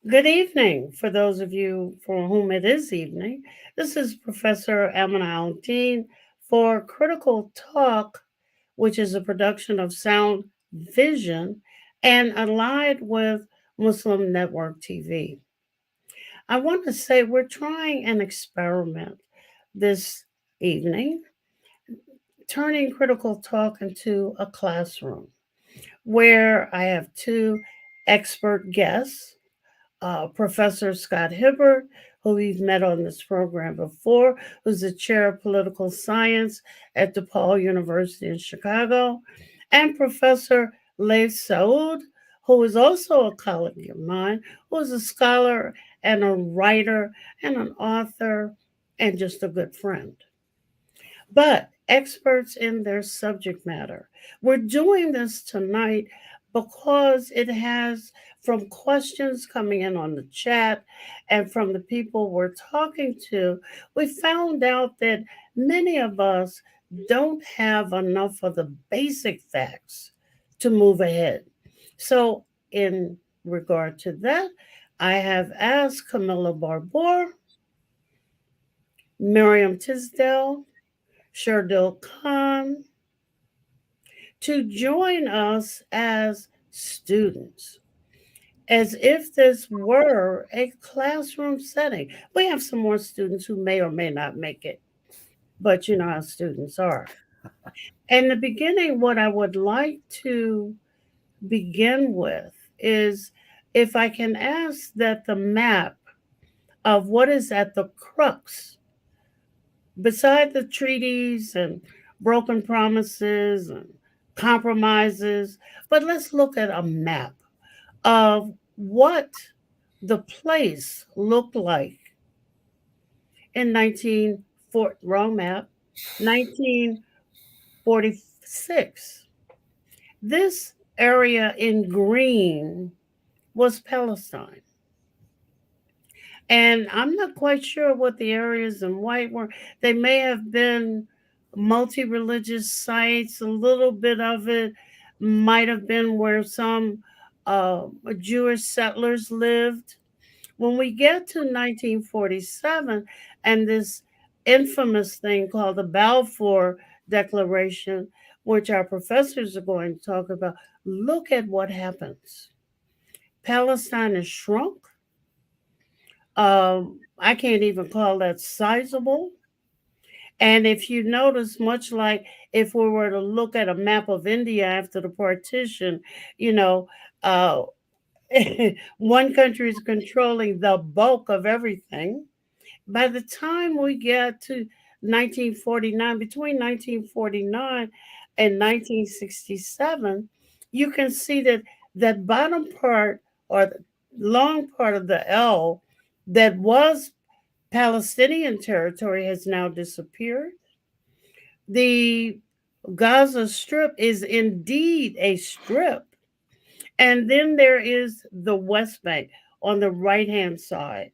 Good evening for those of you for whom it is evening. This is Professor Aminah Al-Deen for Critical Talk, which is a production of Sound Vision and allied with Muslim Network TV. I want to say we're trying an experiment this evening, turning Critical Talk into a classroom where I have two expert guests, Professor Scott Hibbard, who we've met on this program before, who's the chair of political science at DePaul University in Chicago, and Professor Laith Saud, who is also a colleague of mine, who is a scholar and a writer and an author and just a good friend, but experts in their subject matter. We're doing this tonight because it has, from questions coming in on the chat and from the people we're talking to, we found out that many of us don't have enough of the basic facts to move ahead. So, in regard to that, I have asked Kamila Barbour, Miriam Tisdale, Shardil Khan, to join us as students, as if this were a classroom setting. We have some more students who may or may not make it, but you know how students are. In the beginning, what I would like to begin with is if I can ask that the map of what is at the crux, beside the treaties and broken promises and compromises, but let's look at a map of what the place looked like in 1940, wrong map, 1946. This area in green was Palestine. And I'm not quite sure what the areas in white were. They may have been multi religious sites, a little bit of it might have been where some Jewish settlers lived. When we get to 1947 and this infamous thing called the Balfour Declaration, which our professors are going to talk about, look at what happens. Palestine is shrunk. I can't even call that sizable. And if you notice, much like if we were to look at a map of India after the partition, you know, uh, one country is controlling the bulk of everything. By the time we get to 1949, between 1949 and 1967, you can see that that bottom part or the long part of the L that was Palestinian territory has now disappeared. The Gaza Strip is indeed a strip. And then there is the West Bank on the right hand side.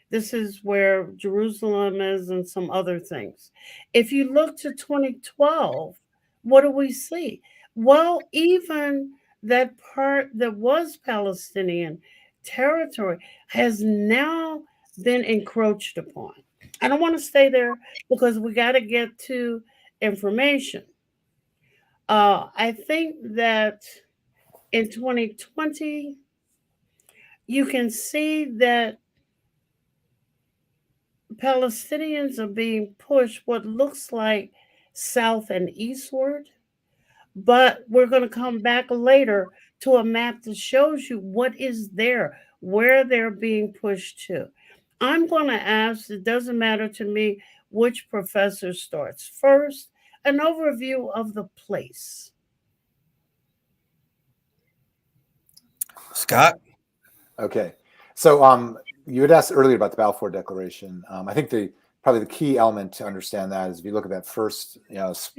This is where Jerusalem is and some other things. If you look to 2012, what do we see? Well, even that part that was Palestinian territory has now been encroached upon. I don't want to stay there because we got to get to information. I think that in 2020, you can see that Palestinians are being pushed what looks like south and eastward, but we're going to come back later to a map that shows you what is there, where they're being pushed to. I'm going to ask, it doesn't matter to me which professor starts first, an overview of the place. Scott? Okay. So you had asked earlier about the Balfour Declaration. I think probably the key element to understand that is if you look at that first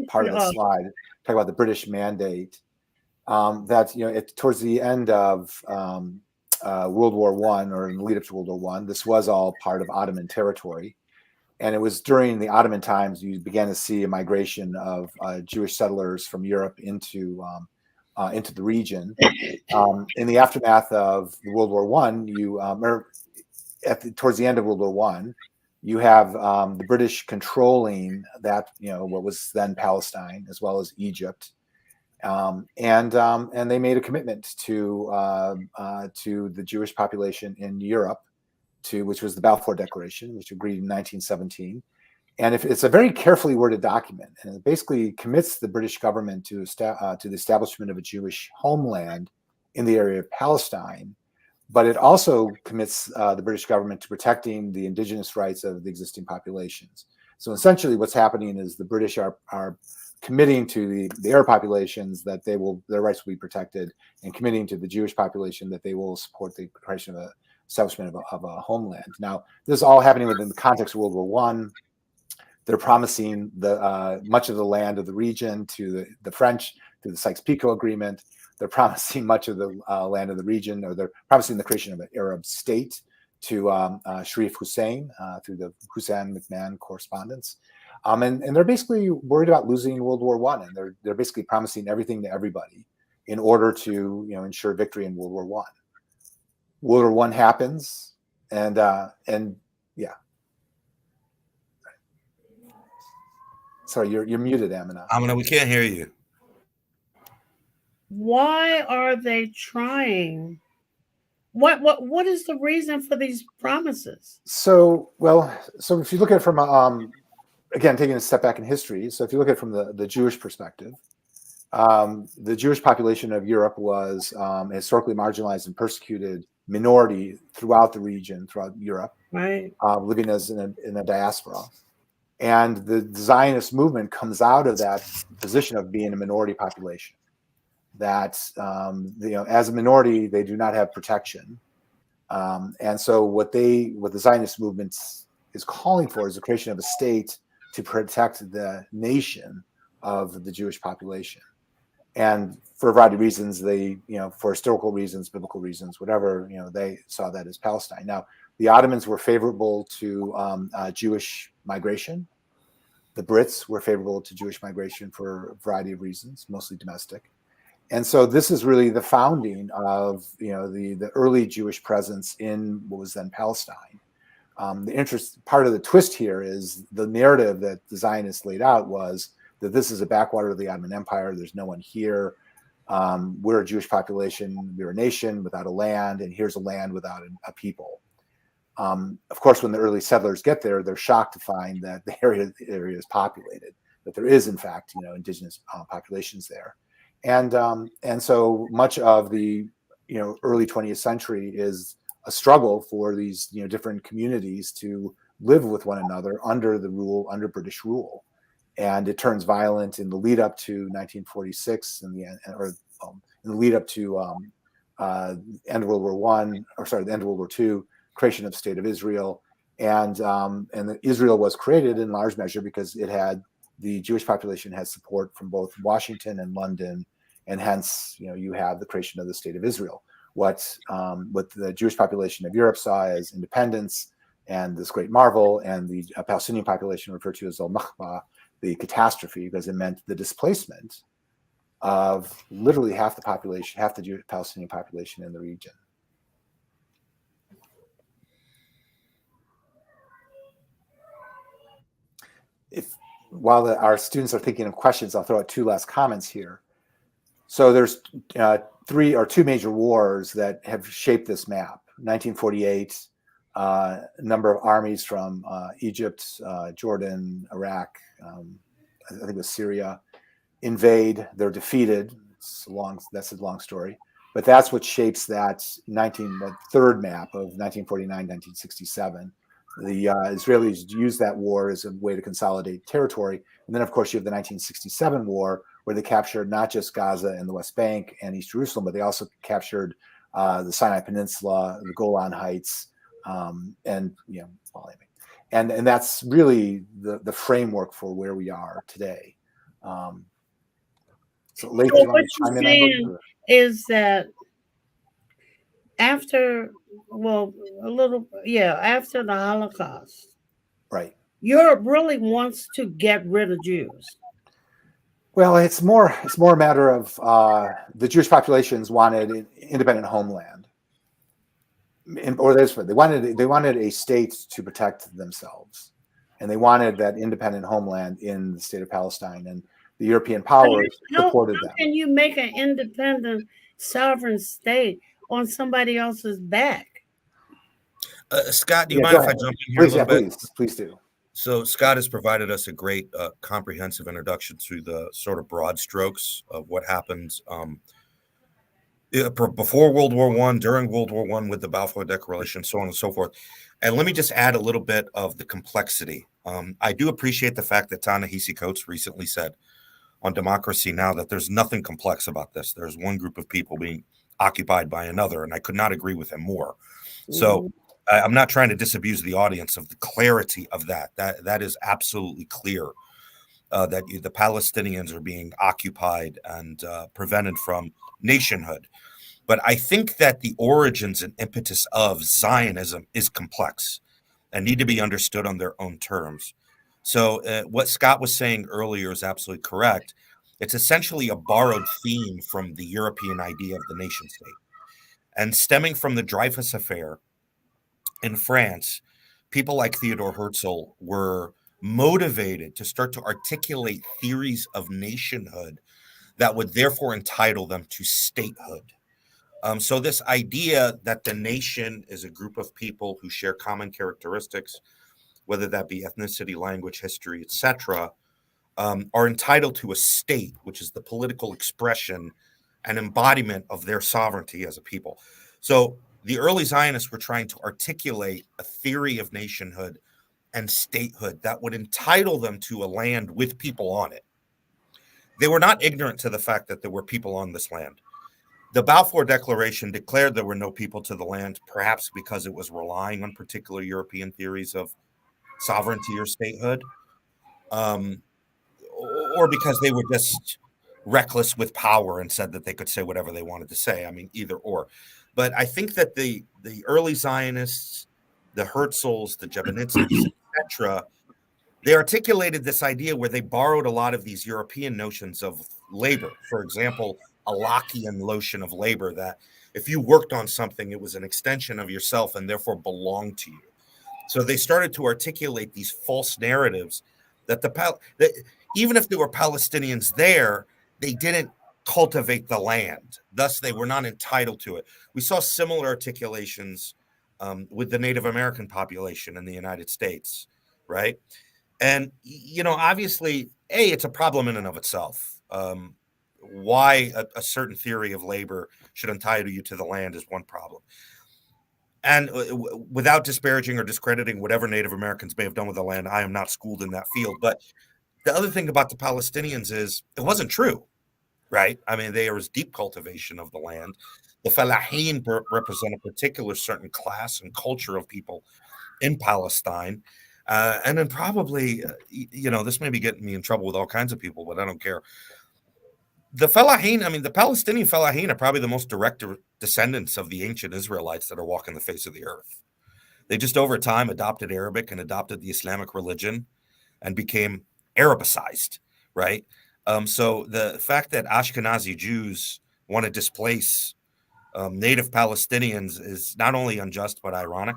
part of the slide, talk about the British mandate. That towards the end of World War One or in the lead up to World War One, this was all part of Ottoman territory, and it was during the Ottoman times you began to see a migration of Jewish settlers from Europe into into the region. In the aftermath of World War One, towards the end of World War One, you have the British controlling that, what was then Palestine as well as Egypt, and they made a commitment to the Jewish population in Europe, which was the Balfour Declaration, which agreed in 1917. And it's a very carefully worded document, and it basically commits the British government to the establishment of a Jewish homeland in the area of Palestine. But it also commits the British government to protecting the indigenous rights of the existing populations. So essentially what's happening is the British are committing to the Arab populations that their rights will be protected, and committing to the Jewish population that they will support the creation of establishment of a homeland. Now, this is all happening within the context of World War One. They're promising much of the land of the region to the French through the Sykes-Picot Agreement. They're promising much of the land of the region, or they're promising the creation of an Arab state to Sharif Hussein through the Hussein-McMahon correspondence. And they're basically worried about losing World War One, and they're basically promising everything to everybody in order to ensure victory in World War One. World War One happens, and yeah. Sorry, you're muted, Aminah. Aminah, we can't hear you. Why are they trying? What is the reason for these promises? So if you look at it from again, taking a step back in history, so if you look at it from the Jewish perspective, the Jewish population of Europe was a historically marginalized and persecuted minority throughout the region, throughout Europe, right, living as in a diaspora. And the Zionist movement comes out of that position of being a minority population. That as a minority, they do not have protection, and so what the Zionist movement is calling for is the creation of a state to protect the nation of the Jewish population. And for a variety of reasons, for historical reasons, biblical reasons, whatever, they saw that as Palestine. Now, the Ottomans were favorable to Jewish migration. The Brits were favorable to Jewish migration for a variety of reasons, mostly domestic. And so this is really the founding of the early Jewish presence in what was then Palestine. Part of the twist here is the narrative that the Zionists laid out was that this is a backwater of the Ottoman Empire. There's no one here. We're a Jewish population. We're a nation without a land, and here's a land without a people. Of course, when the early settlers get there, they're shocked to find that the area is populated, that there is in fact indigenous populations there. And so much of the early 20th century is a struggle for these different communities to live with one another under British rule, and it turns violent in the lead up to 1946 and in the lead up to end of World War One, the end of World War Two, creation of the State of Israel, and Israel was created in large measure because the Jewish population had support from both Washington and London. And hence, you have the creation of the State of Israel. What the Jewish population of Europe saw as independence and this great marvel, and the Palestinian population referred to as al-Makhba, the catastrophe, because it meant the displacement of literally half the Jewish Palestinian population in the region. While our students are thinking of questions, I'll throw out two last comments here. So there's two major wars that have shaped this map. 1948, a number of armies from Egypt, Jordan, Iraq, I think it was Syria, invade. They're defeated. That's a long story. But that's what shapes that third map of 1949, 1967. The Israelis used that war as a way to consolidate territory. And then, of course, you have the 1967 war, where they captured not just Gaza and the West Bank and East Jerusalem, but they also captured the Sinai Peninsula, the Golan Heights, and that's really the framework for where we are today. So, Laith, so what you're saying is that after the Holocaust, right, Europe really wants to get rid of Jews. Well, it's more a matter of the Jewish populations wanted an independent homeland, or they wanted a state to protect themselves, and they wanted that independent homeland in the state of Palestine, and the European powers supported How them. can you make an independent sovereign state on somebody else's back? Scott, do you Yeah, mind go if I ahead. jump in here Please, a little bit? please do. So Scott has provided us a great comprehensive introduction through the sort of broad strokes of what happens before World War I, during World War I with the Balfour Declaration, so on and so forth. And let me just add a little bit of the complexity. I do appreciate the fact that Ta-Nehisi Coates recently said on Democracy Now! That there's nothing complex about this. There's one group of people being occupied by another, and I could not agree with him more. So I'm not trying to disabuse the audience of the clarity of that. That is absolutely clear that the Palestinians are being occupied and prevented from nationhood. But I think that the origins and impetus of Zionism is complex and need to be understood on their own terms. So what Scott was saying earlier is absolutely correct. It's essentially a borrowed theme from the European idea of the nation state. And stemming from the Dreyfus Affair in France, people like Theodore Herzl were motivated to start to articulate theories of nationhood that would therefore entitle them to statehood. So this idea that the nation is a group of people who share common characteristics, whether that be ethnicity, language, history, etc., are entitled to a state, which is the political expression and embodiment of their sovereignty as a people. So the early Zionists were trying to articulate a theory of nationhood and statehood that would entitle them to a land with people on it. They were not ignorant to the fact that there were people on this land. The Balfour Declaration declared there were no people to the land, perhaps because it was relying on particular European theories of sovereignty or statehood, or because they were just reckless with power and said that they could say whatever they wanted to say. I mean, either or. But I think that the early Zionists, the Herzls, the Jabanitskis, etc., they articulated this idea where they borrowed a lot of these European notions of labor. For example, a Lockean notion of labor, that if you worked on something, it was an extension of yourself and therefore belonged to you. So they started to articulate these false narratives that even if there were Palestinians there, they didn't cultivate the land. Thus, they were not entitled to it. We saw similar articulations with the Native American population in the United States, right? And, obviously, it's a problem in and of itself. Why a certain theory of labor should entitle you to the land is one problem. And without disparaging or discrediting whatever Native Americans may have done with the land, I am not schooled in that field. But the other thing about the Palestinians is it wasn't true, right? I mean, there was deep cultivation of the land. The Fellaheen represent a particular certain class and culture of people in Palestine. And then probably, this may be getting me in trouble with all kinds of people, but I don't care. The Fellaheen, the Palestinian Fellaheen are probably the most direct descendants of the ancient Israelites that are walking the face of the earth. They just over time adopted Arabic and adopted the Islamic religion and became Arabicized, right? So the fact that Ashkenazi Jews want to displace native Palestinians is not only unjust, but ironic.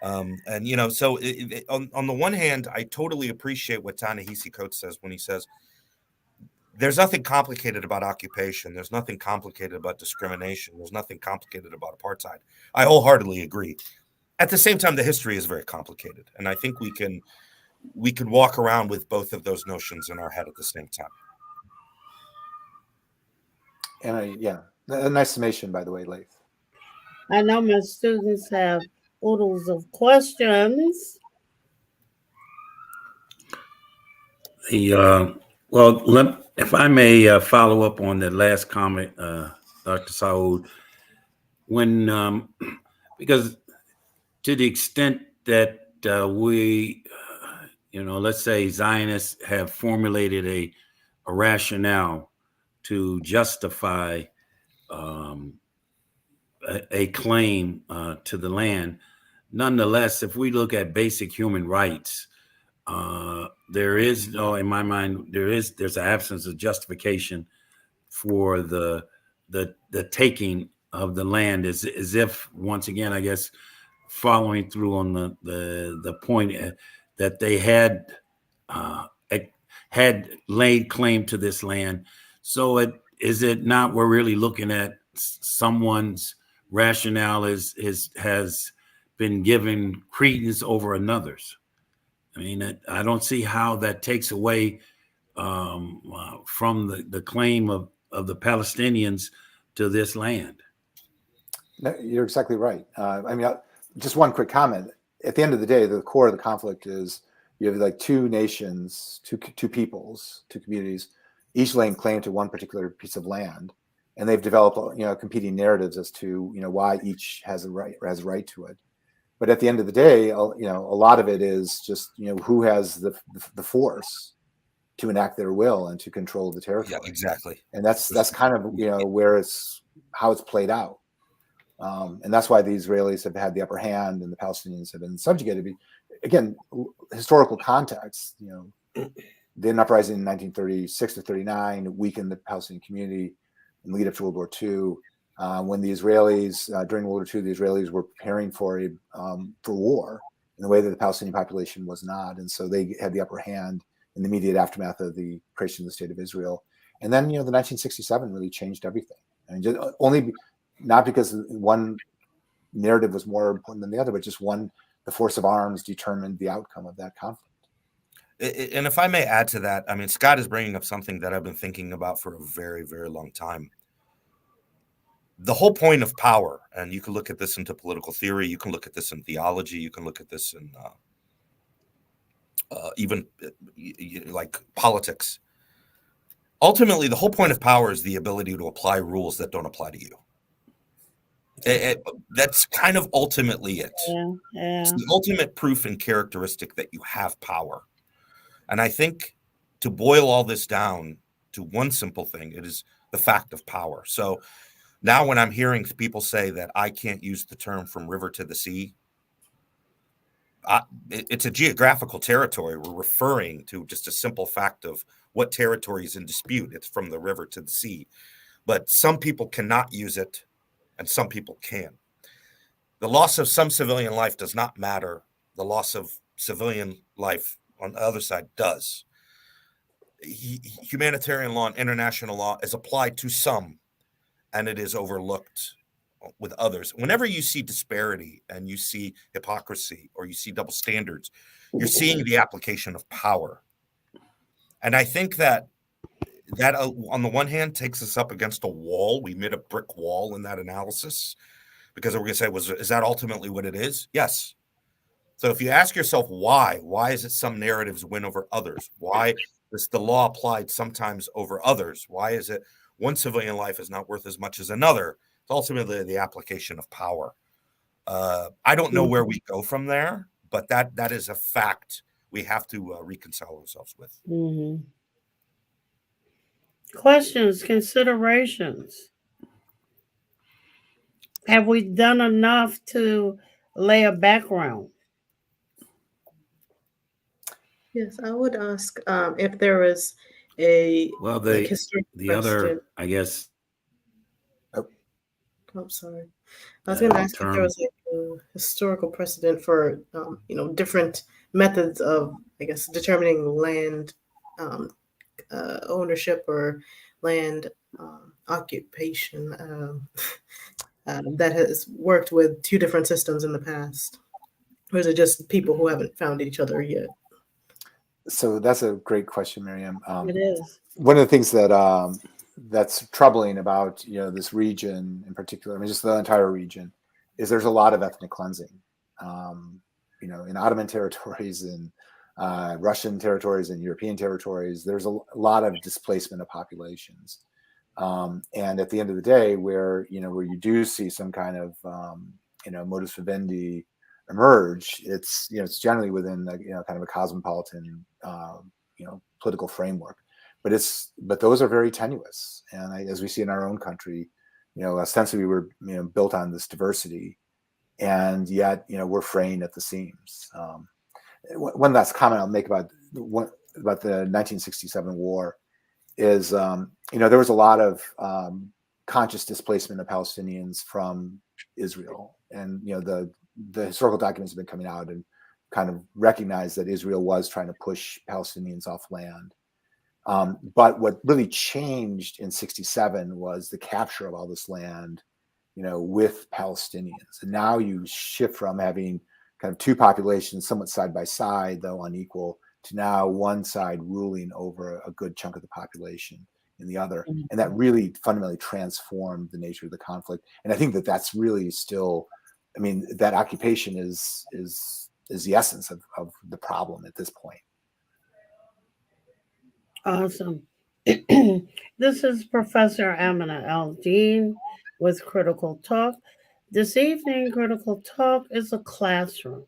On the one hand, I totally appreciate what Ta-Nehisi Coates says when he says, there's nothing complicated about occupation. There's nothing complicated about discrimination. There's nothing complicated about apartheid. I wholeheartedly agree. At the same time, the history is very complicated. And I think we can walk around with both of those notions in our head at the same time. And a nice summation, by the way, Laith. I know my students have oodles of questions. If I may follow up on the last comment, Dr. Saud, because to the extent that we, let's say Zionists have formulated a rationale to justify a claim to the land, nonetheless, if we look at basic human rights, there is no, in my mind, there's an absence of justification for the taking of the land, as if, once again, I guess, following through on the point that they had laid claim to this land. So is it not, we're really looking at someone's rationale has been given credence over another's. I mean, I don't see how that takes away from the claim of the Palestinians to this land. No, you're exactly right. I mean, just one quick comment. At the end of the day, the core of the conflict is you have like two nations, two peoples, two communities, each laying claim to one particular piece of land, and they've developed, competing narratives as to, why each has a right to it. But at the end of the day, a lot of it is just, who has the force to enact their will and to control the territory. Yeah, exactly. And that's kind of, how it's played out. And that's why the Israelis have had the upper hand and the Palestinians have been subjugated. Again, historical context, the uprising in 1936 to 39 weakened the Palestinian community and lead up to World War II. When the Israelis, during World War II, the Israelis were preparing for war in the way that the Palestinian population was not. And so they had the upper hand in the immediate aftermath of the creation of the State of Israel. And then, the 1967 really changed everything. And not because one narrative was more important than the other, but just the force of arms determined the outcome of that conflict. And if I may add to that, I mean, Scott is bringing up something that I've been thinking about for a very, very long time. The whole point of power, and you can look at this into political theory, you can look at this in theology, you can look at this in even like politics. Ultimately, the whole point of power is the ability to apply rules that don't apply to you. That's kind of ultimately it. Yeah. It's the ultimate proof and characteristic that you have power. And I think to boil all this down to one simple thing, it is the fact of power. So now when I'm hearing people say that I can't use the term from river to the sea, it's a geographical territory. We're referring to just a simple fact of what territory is in dispute. It's from the river to the sea. But some people cannot use it, and some people can. The loss of some civilian life does not matter. The loss of civilian life on the other side does. Humanitarian law and international law is applied to some, and it is overlooked with others. Whenever you see disparity and you see hypocrisy or you see double standards, you're seeing the application of power. And I think that on the one hand takes us up against a wall. We made a brick wall in that analysis because we're going to say, is that ultimately what it is? Yes. So if you ask yourself why is it some narratives win over others? Why is the law applied sometimes over others? Why is it one civilian life is not worth as much as another? It's ultimately the application of power. I don't know where we go from there, but that is a fact we have to reconcile ourselves with. Mm-hmm. Questions, considerations. Have we done enough to lay a background? Yes, I would ask if there was a the other, I guess. I'm sorry. I was going to ask if there was a historical precedent for different methods of, I guess, determining land ownership or land occupation that has worked with two different systems in the past, or is it just people who haven't found each other yet? So that's a great question, Miriam. It is. One of the things that that's troubling about this region in particular, I mean, just the entire region, is there's a lot of ethnic cleansing. In Ottoman territories, in Russian territories, and European territories, there's a lot of displacement of populations. And at the end of the day, where you do see some kind of modus vivendi emerge, it's generally within kind of a cosmopolitan political framework, but those are very tenuous, and as we see in our own country, ostensibly we're built on this diversity, and yet we're fraying at the seams. One last comment I'll make about about the 1967 war is, there was a lot of conscious displacement of Palestinians from Israel, and the historical documents have been coming out and kind of recognized that Israel was trying to push Palestinians off land. But what really changed in 67 was the capture of all this land, with Palestinians. And now you shift from having kind of two populations somewhat side by side, though unequal, to now one side ruling over a good chunk of the population in the other. And that really fundamentally transformed the nature of the conflict. And I think that that's really still, that occupation is the essence of the problem at this point. Awesome. This is Professor Aminah Al-Deen with Critical Talk. This evening, Critical Talk is a classroom,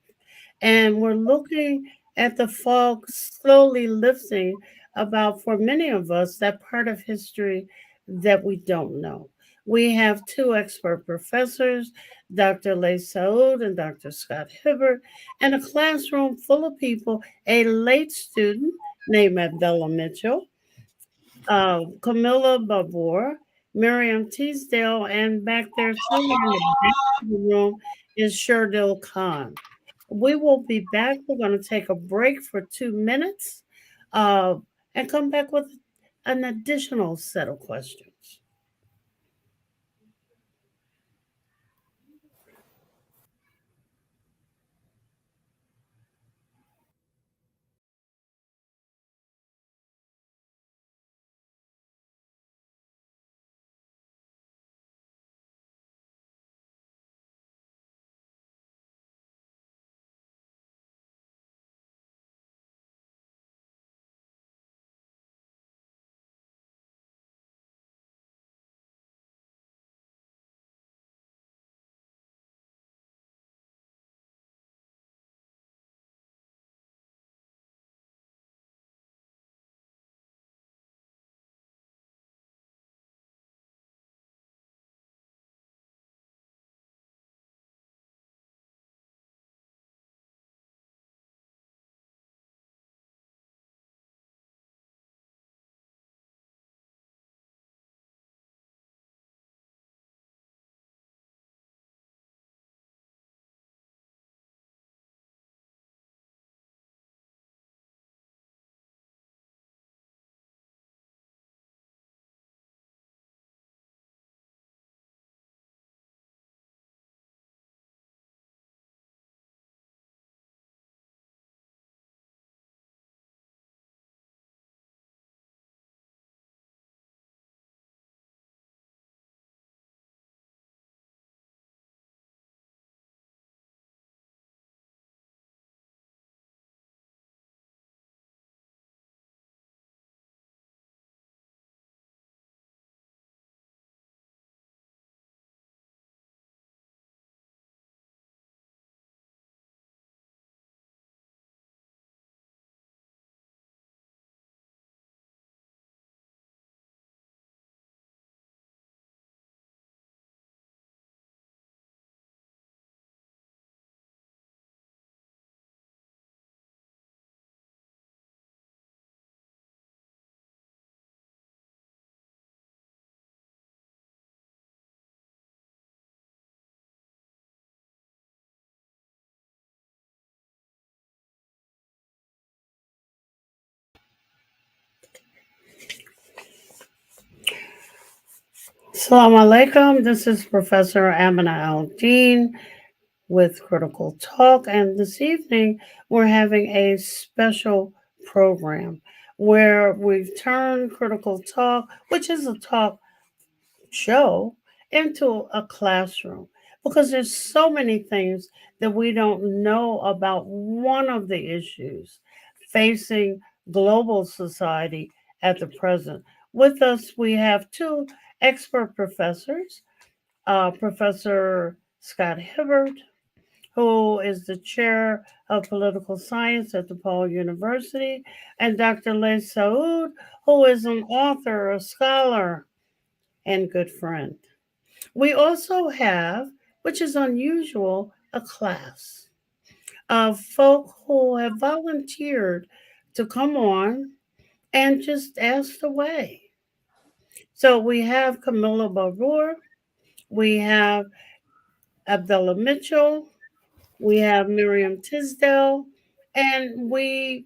and we're looking at the fog slowly lifting about, for many of us, that part of history that we don't know. We have two expert professors, Dr. Laith and Dr. Scott Hibbard, and a classroom full of people, a late student named Abdullah Mitchell, Kamila Barbour, Miriam Teasdale, and back there somewhere in the back of the room is Sherdil Khan. We will be back. We're going to take a break for 2 minutes and come back with an additional set of questions. Assalamu alaikum. This is Professor Aminah Al-Deen with Critical Talk, and this evening we're having a special program where we've turned Critical Talk, which is a talk show, into a classroom, because there's so many things that we don't know about one of the issues facing global society at the present. With us, we have two expert professors, Professor Scott Hibbard, who is the chair of political science at DePaul University, and Dr. Laith, who is an author, a scholar, and good friend. We also have, which is unusual, a class of folk who have volunteered to come on and just ask away. So we have Kamila Barbour, we have Abdullah Mitchell, we have Miriam Tisdale, and we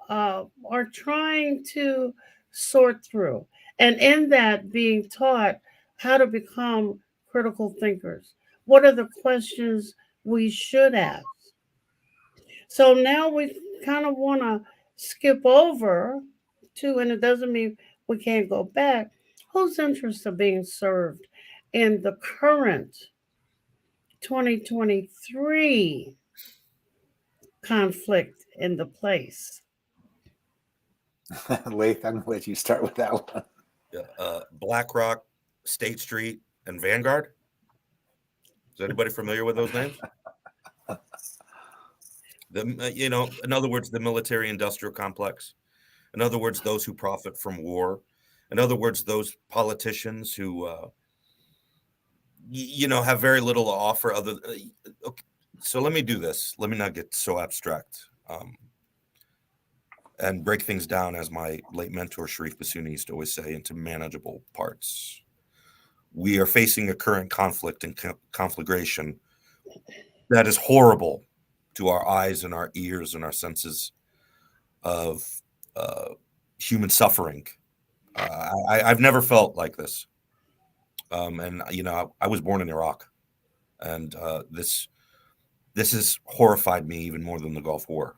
are trying to sort through. And in that, being taught how to become critical thinkers. What are the questions we should ask? So now we kind of want to skip over to, and it doesn't mean we can't go back, whose interests are being served in the current 2023 conflict in the place. Laith, I'm going to let you start with that one. BlackRock, State Street, and Vanguard. Is anybody familiar with those names? In other words, the military-industrial complex. In other words, those who profit from war. In other words, those politicians who, have very little to offer. Okay. So let me do this. Let me not get so abstract and break things down, as my late mentor Sharif Bassouni used to always say, into manageable parts. We are facing a current conflict and conflagration that is horrible to our eyes and our ears and our senses of human suffering. I've never felt like this. I was born in Iraq, and this has horrified me even more than the Gulf War,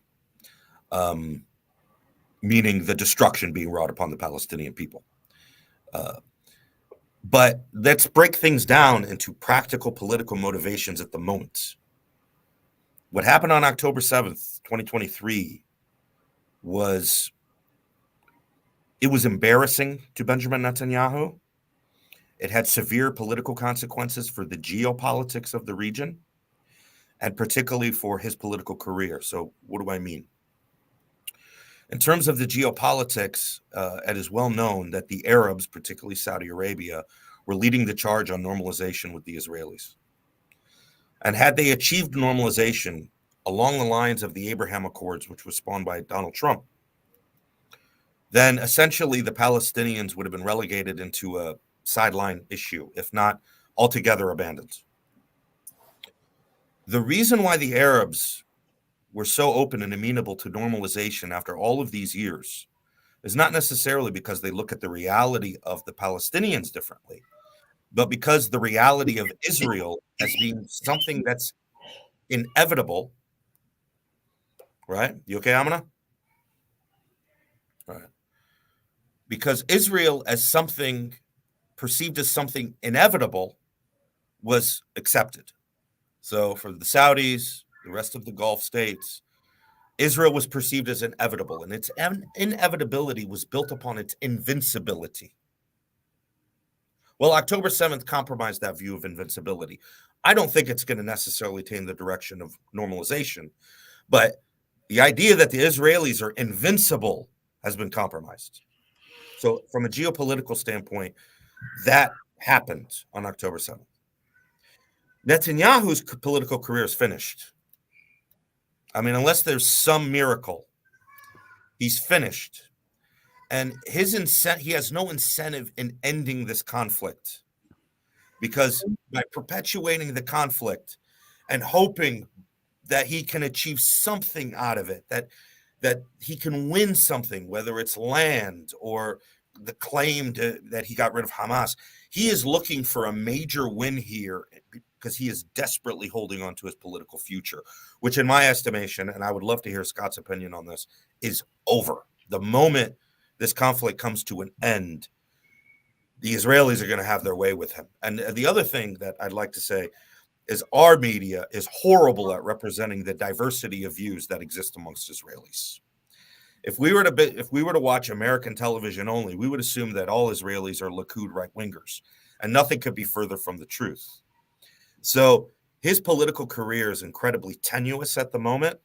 meaning the destruction being wrought upon the Palestinian people. But let's break things down into practical political motivations at the moment. What happened on October 7th, 2023 was embarrassing to Benjamin Netanyahu. It had severe political consequences for the geopolitics of the region, and particularly for his political career. So what do I mean? In terms of the geopolitics, it is well known that the Arabs, particularly Saudi Arabia, were leading the charge on normalization with the Israelis. And had they achieved normalization along the lines of the Abraham Accords, which was spawned by Donald Trump, then essentially the Palestinians would have been relegated into a sideline issue, if not altogether abandoned. The reason why the Arabs were so open and amenable to normalization after all of these years is not necessarily because they look at the reality of the Palestinians differently, but because the reality of Israel as being something that's inevitable. Right? You okay, Aminah? All right. Because Israel as something perceived as something inevitable was accepted. So for the Saudis, the rest of the Gulf states, Israel was perceived as inevitable, and its inevitability was built upon its invincibility. Well, October 7th compromised that view of invincibility. I don't think it's going to necessarily take in the direction of normalization, but the idea that the Israelis are invincible has been compromised. So from a geopolitical standpoint, that happened on October 7th. Netanyahu's political career is finished. I mean, unless there's some miracle, he's finished. And he has no incentive in ending this conflict, because by perpetuating the conflict and hoping that he can achieve something out of it, that he can win something, whether it's land or the claim that he got rid of Hamas, he is looking for a major win here because he is desperately holding on to his political future, which in my estimation, and I would love to hear Scott's opinion on this, is over. The moment this conflict comes to an end, the Israelis are going to have their way with him. And the other thing that I'd like to say is our media is horrible at representing the diversity of views that exist amongst Israelis. If we were to watch American television only, we would assume that all Israelis are Likud right-wingers, and nothing could be further from the truth. So his political career is incredibly tenuous at the moment,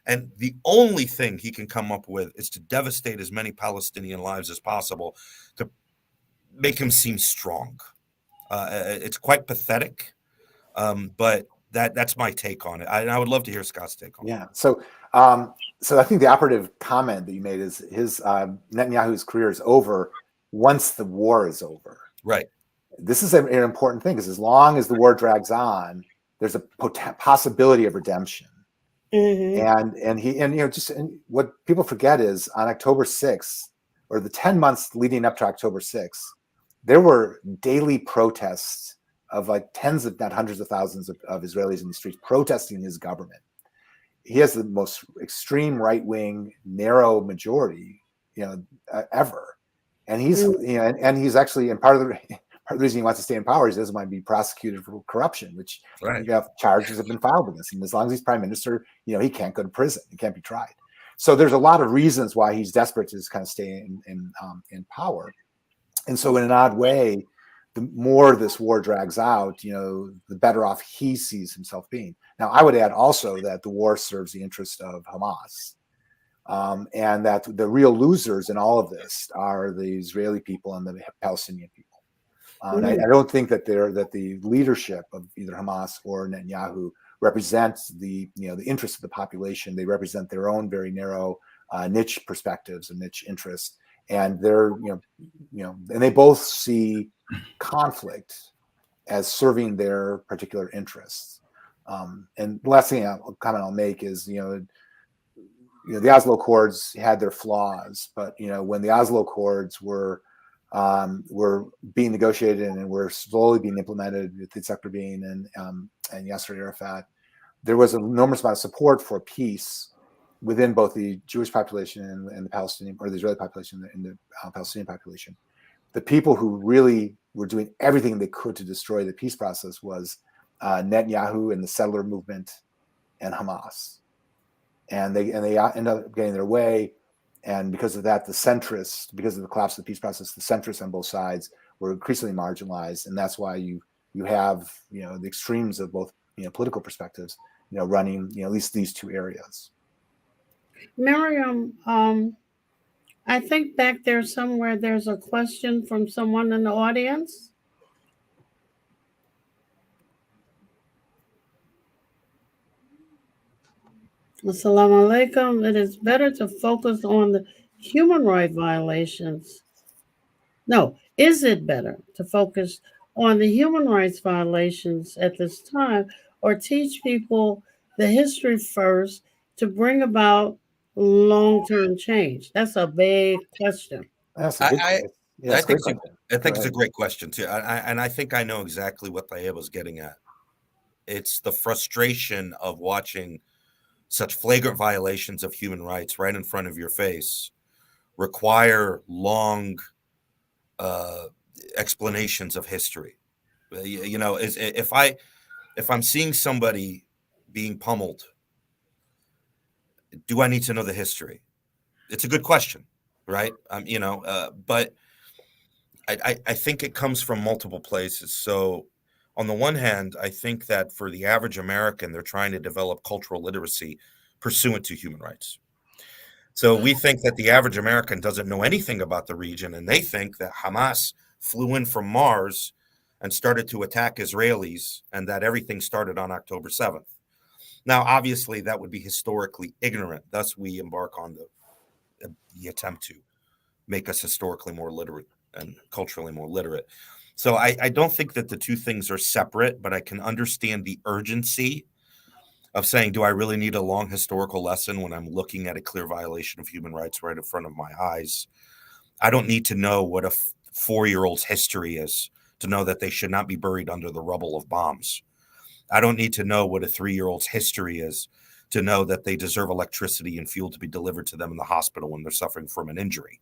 and the only thing he can come up with is to devastate as many Palestinian lives as possible to make him seem strong. It's quite pathetic, but that's my take on it. I would love to hear Scott's take on it. Yeah. So So I think the operative comment that you made is his Netanyahu's career is over once the war is over. Right. This is an important thing because as long as the war drags on, there's a possibility of redemption. And what people forget is on October 6th, or the 10 months leading up to October 6th, there were daily protests of like tens of not hundreds of thousands of Israelis in the streets protesting his government. He has the most extreme right-wing narrow majority, ever. And he's and he's actually, and part of the reason he wants to stay in power is he doesn't want to be prosecuted for corruption, which charges have been filed against him. As long as he's prime minister, he can't go to prison. He can't be tried. So there's a lot of reasons why he's desperate to just kind of stay in power. And so in an odd way, the more this war drags out, the better off he sees himself being. Now, I would add also that the war serves the interest of Hamas, and that the real losers in all of this are the Israeli people and the Palestinian people. And I don't think that the leadership of either Hamas or Netanyahu represents the interests of the population. They represent their own very narrow niche perspectives and niche interests, and they're and they both see conflict as serving their particular interests. And the last thing I'll make is the Oslo Accords had their flaws, but when the Oslo Accords were being negotiated and were slowly being implemented with Yitzhak Rabin and Yasser Arafat, there was an enormous amount of support for peace within both the Jewish population and the Palestinian, or the Israeli population and the Palestinian population. The people who really were doing everything they could to destroy the peace process was Netanyahu and the settler movement and Hamas, and they end up getting their way. And because of that, because of the collapse of the peace process, the centrists on both sides were increasingly marginalized, and that's why you have the extremes of both political perspectives running at least these two areas. Miriam, I think back there somewhere there's a question from someone in the audience. Assalamu alaikum. It is better to focus on the human rights violations. No, is it better to focus on the human rights violations at this time, or teach people the history first to bring about long-term change? That's a big question. That's a good question. I think it's a great question too, and I think I know exactly what Tayyib was getting at. It's the frustration of watching such flagrant violations of human rights right in front of your face require long explanations of history. If I'm seeing somebody being pummeled, do I need to know the history? It's a good question, right? But I think it comes from multiple places. So on the one hand, I think that for the average American, they're trying to develop cultural literacy pursuant to human rights. So we think that the average American doesn't know anything about the region, and they think that Hamas flew in from Mars and started to attack Israelis, and that everything started on October 7th. Now, obviously, that would be historically ignorant. Thus, we embark on the attempt to make us historically more literate and culturally more literate. So I don't think that the two things are separate, but I can understand the urgency of saying, do I really need a long historical lesson when I'm looking at a clear violation of human rights right in front of my eyes? I don't need to know what a 4-year-old's history is to know that they should not be buried under the rubble of bombs. I don't need to know what a 3-year-old's history is to know that they deserve electricity and fuel to be delivered to them in the hospital when they're suffering from an injury.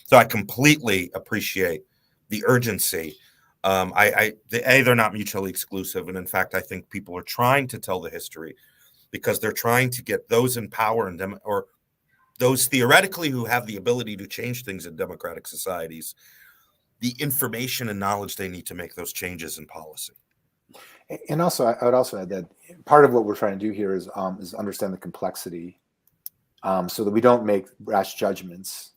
So I completely appreciate the urgency. They're not mutually exclusive. And in fact, I think people are trying to tell the history because they're trying to get those in power and or those theoretically who have the ability to change things in democratic societies, the information and knowledge they need to make those changes in policy. And also, I would also add that part of what we're trying to do here is understand the complexity, so that we don't make rash judgments.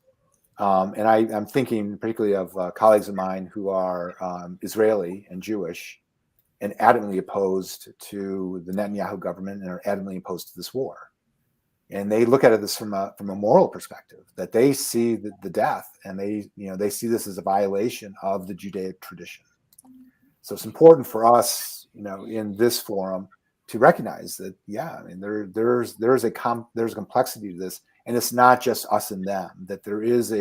And I'm thinking particularly of colleagues of mine who are Israeli and Jewish and adamantly opposed to the Netanyahu government and are adamantly opposed to this war. and they look at this from a moral perspective, that they see the death, and they see this as a violation of the Judaic tradition. So it's important for us, in this forum, to recognize that, I mean, there's a complexity to this, and it's not just us and them. That there is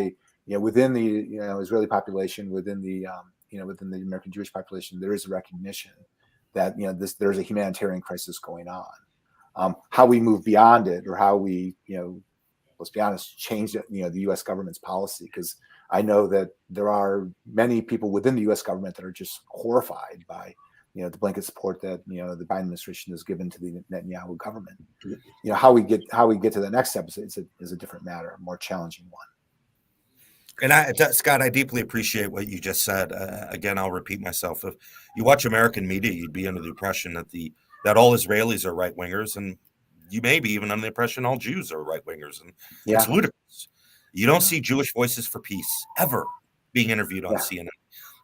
within the Israeli population, within the within the American Jewish population, there is a recognition that there's a humanitarian crisis going on. How we move beyond it, or how we let's be honest, change the U.S. government's policy, because I know that there are many people within the U.S. government that are just horrified by the blanket support that the Biden administration has given to the Netanyahu government. How we get to the next step is a different matter, a more challenging one. And Scott, I deeply appreciate what you just said. Again, I'll repeat myself. If you watch American media, you'd be under the impression that all Israelis are right wingers, and you may be even under the impression all Jews are right wingers, and it's ludicrous. You don't see Jewish Voices for Peace ever being interviewed on CNN.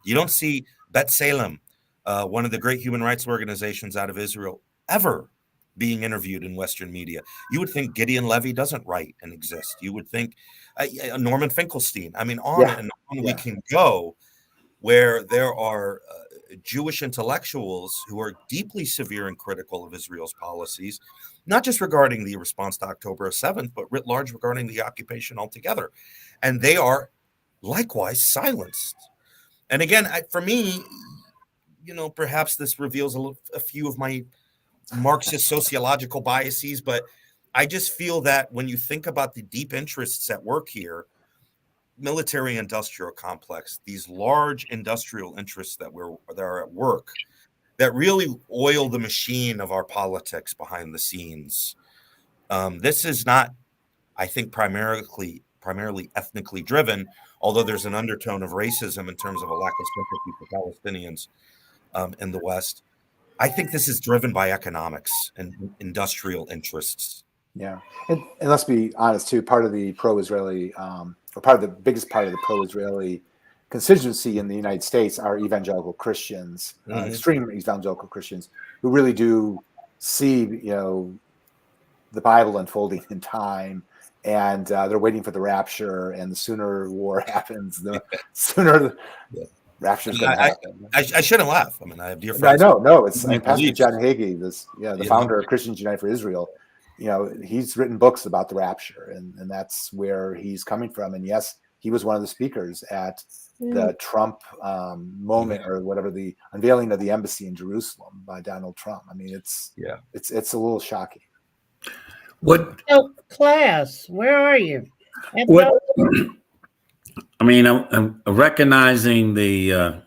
You don't see Bet Salem, one of the great human rights organizations out of Israel, ever being interviewed in Western media. You would think Gideon Levy doesn't write and exist. You would think Norman Finkelstein. I mean, on and on we can go, where there are Jewish intellectuals who are deeply severe and critical of Israel's policies, not just regarding the response to October 7th, but writ large regarding the occupation altogether. And they are likewise silenced. And again, for me, perhaps this reveals a few of my Marxist sociological biases, but I just feel that when you think about the deep interests at work here, military industrial complex, these large industrial interests that are at work, that really oil the machine of our politics behind the scenes. This is not, I think, primarily ethnically driven, although there's an undertone of racism in terms of a lack of sympathy for Palestinians in the West. I think this is driven by economics and industrial interests. Yeah, and let's be honest too. Part of the pro-Israeli, or part of the biggest part of the pro-Israeli constituency in the United States are evangelical Christians, extreme evangelical Christians, who really do see, the Bible unfolding in time, and they're waiting for the rapture. And the sooner war happens, the sooner the rapture is going to happen. I shouldn't laugh. I mean, I have dear friends. No, it's Pastor John Hagee, the founder of Christians Unite for Israel. He's written books about the rapture, and that's where he's coming from. And yes, he was one of the speakers at the Trump moment, or whatever, the unveiling of the embassy in Jerusalem by Donald Trump. I mean, it's a little shocking. Class, where are you? I mean, I'm recognizing the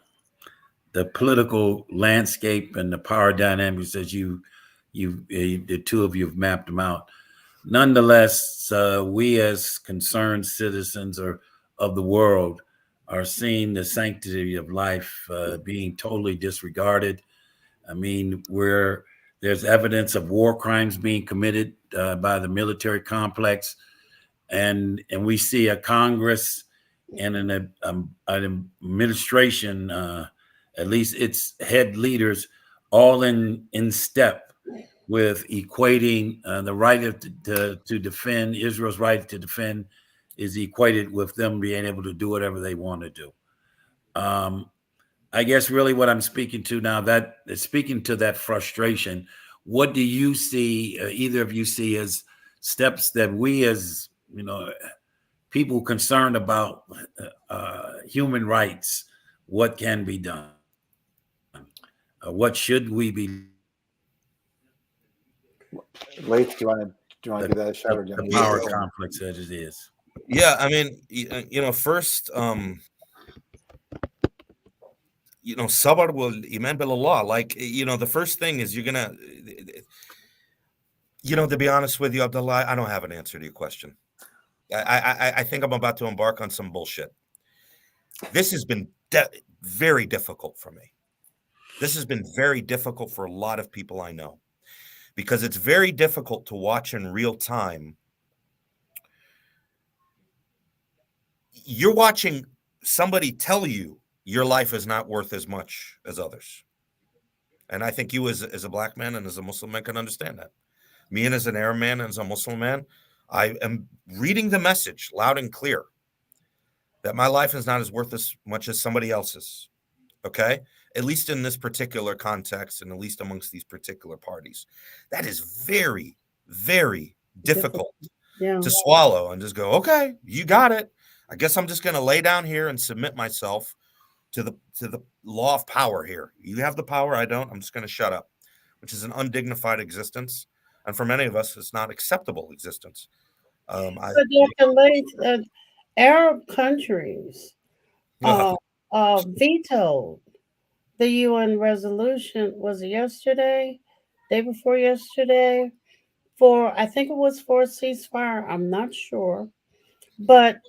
political landscape and the power dynamics as the two of you have mapped them out. Nonetheless, we as concerned citizens of the world are seeing the sanctity of life being totally disregarded. I mean, where there's evidence of war crimes being committed by the military complex, and we see a Congress and an administration, at least its head leaders, all in step with equating the right to defend, Israel's right to defend is equated with them being able to do whatever they want to do. I guess really what I'm speaking to now, speaking to that frustration, what do you see, either of you see, as steps that we as, people concerned about human rights, what can be done? What should we be? Laith, do you want to give that a shot? The power complex as it is. Yeah, I mean, first, sabar wal iman billah. Like, the first thing is you're gonna, to be honest with you, Abdullah, I don't have an answer to your question. I think I'm about to embark on some bullshit. This has been very difficult for me. This has been very difficult for a lot of people I know, because it's very difficult to watch in real time. You're watching somebody tell you your life is not worth as much as others. And I think you as a black man and as a Muslim man can understand that. Me and as an Arab man and as a Muslim man, I am reading the message loud and clear that my life is not as worth as much as somebody else's. Okay? At least in this particular context and at least amongst these particular parties. That is very, very difficult to swallow and just go, okay, you got it. I guess I'm just going to lay down here and submit myself to the law of power here. You have the power, I don't. I'm just going to shut up, which is an undignified existence. And for many of us, it's not acceptable existence. But Dr. Laith, Arab countries vetoed the UN resolution, was it yesterday, day before yesterday, I think it was for a ceasefire, I'm not sure. But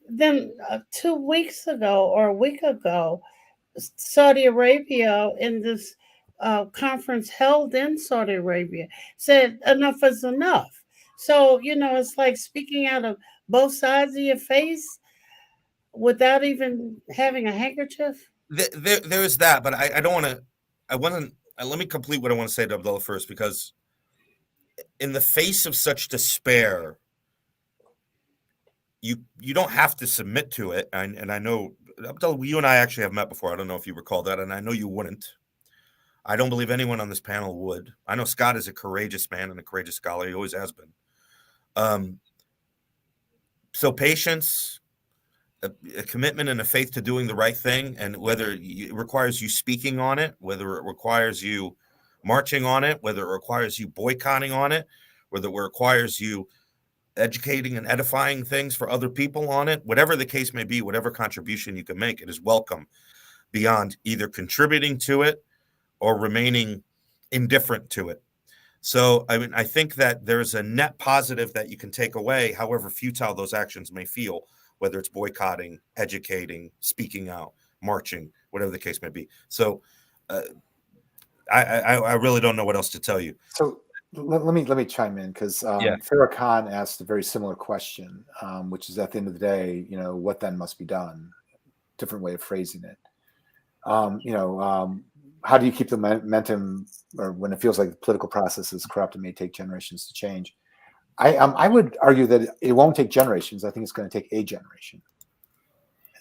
then 2 weeks ago or a week ago, Saudi Arabia, in this conference held in Saudi Arabia, said enough is enough. So, it's like speaking out of both sides of your face without even having a handkerchief. There's that, but I don't want to. Let me complete what I want to say to Abdullah first, because in the face of such despair, you don't have to submit to it. And I know, Abdullah, you and I actually have met before. I don't know if you recall that, and I know you wouldn't. I don't believe anyone on this panel would. I know Scott is a courageous man and a courageous scholar. He always has been. So patience, a commitment and a faith to doing the right thing, and whether it requires you speaking on it, whether it requires you marching on it, whether it requires you boycotting on it, whether it requires you educating and edifying things for other people on it, whatever the case may be, whatever contribution you can make, it is welcome beyond either contributing to it or remaining indifferent to it. So, I think that there's a net positive that you can take away, however futile those actions may feel, whether it's boycotting, educating, speaking out, marching, whatever the case may be. So I really don't know what else to tell you. So let me chime in, because Farah Khan asked a very similar question, which is, at the end of the day, what then must be done? Different way of phrasing it. How do you keep the momentum, or when it feels like the political process is corrupt and may take generations to change? I would argue that it won't take generations. I think it's going to take a generation.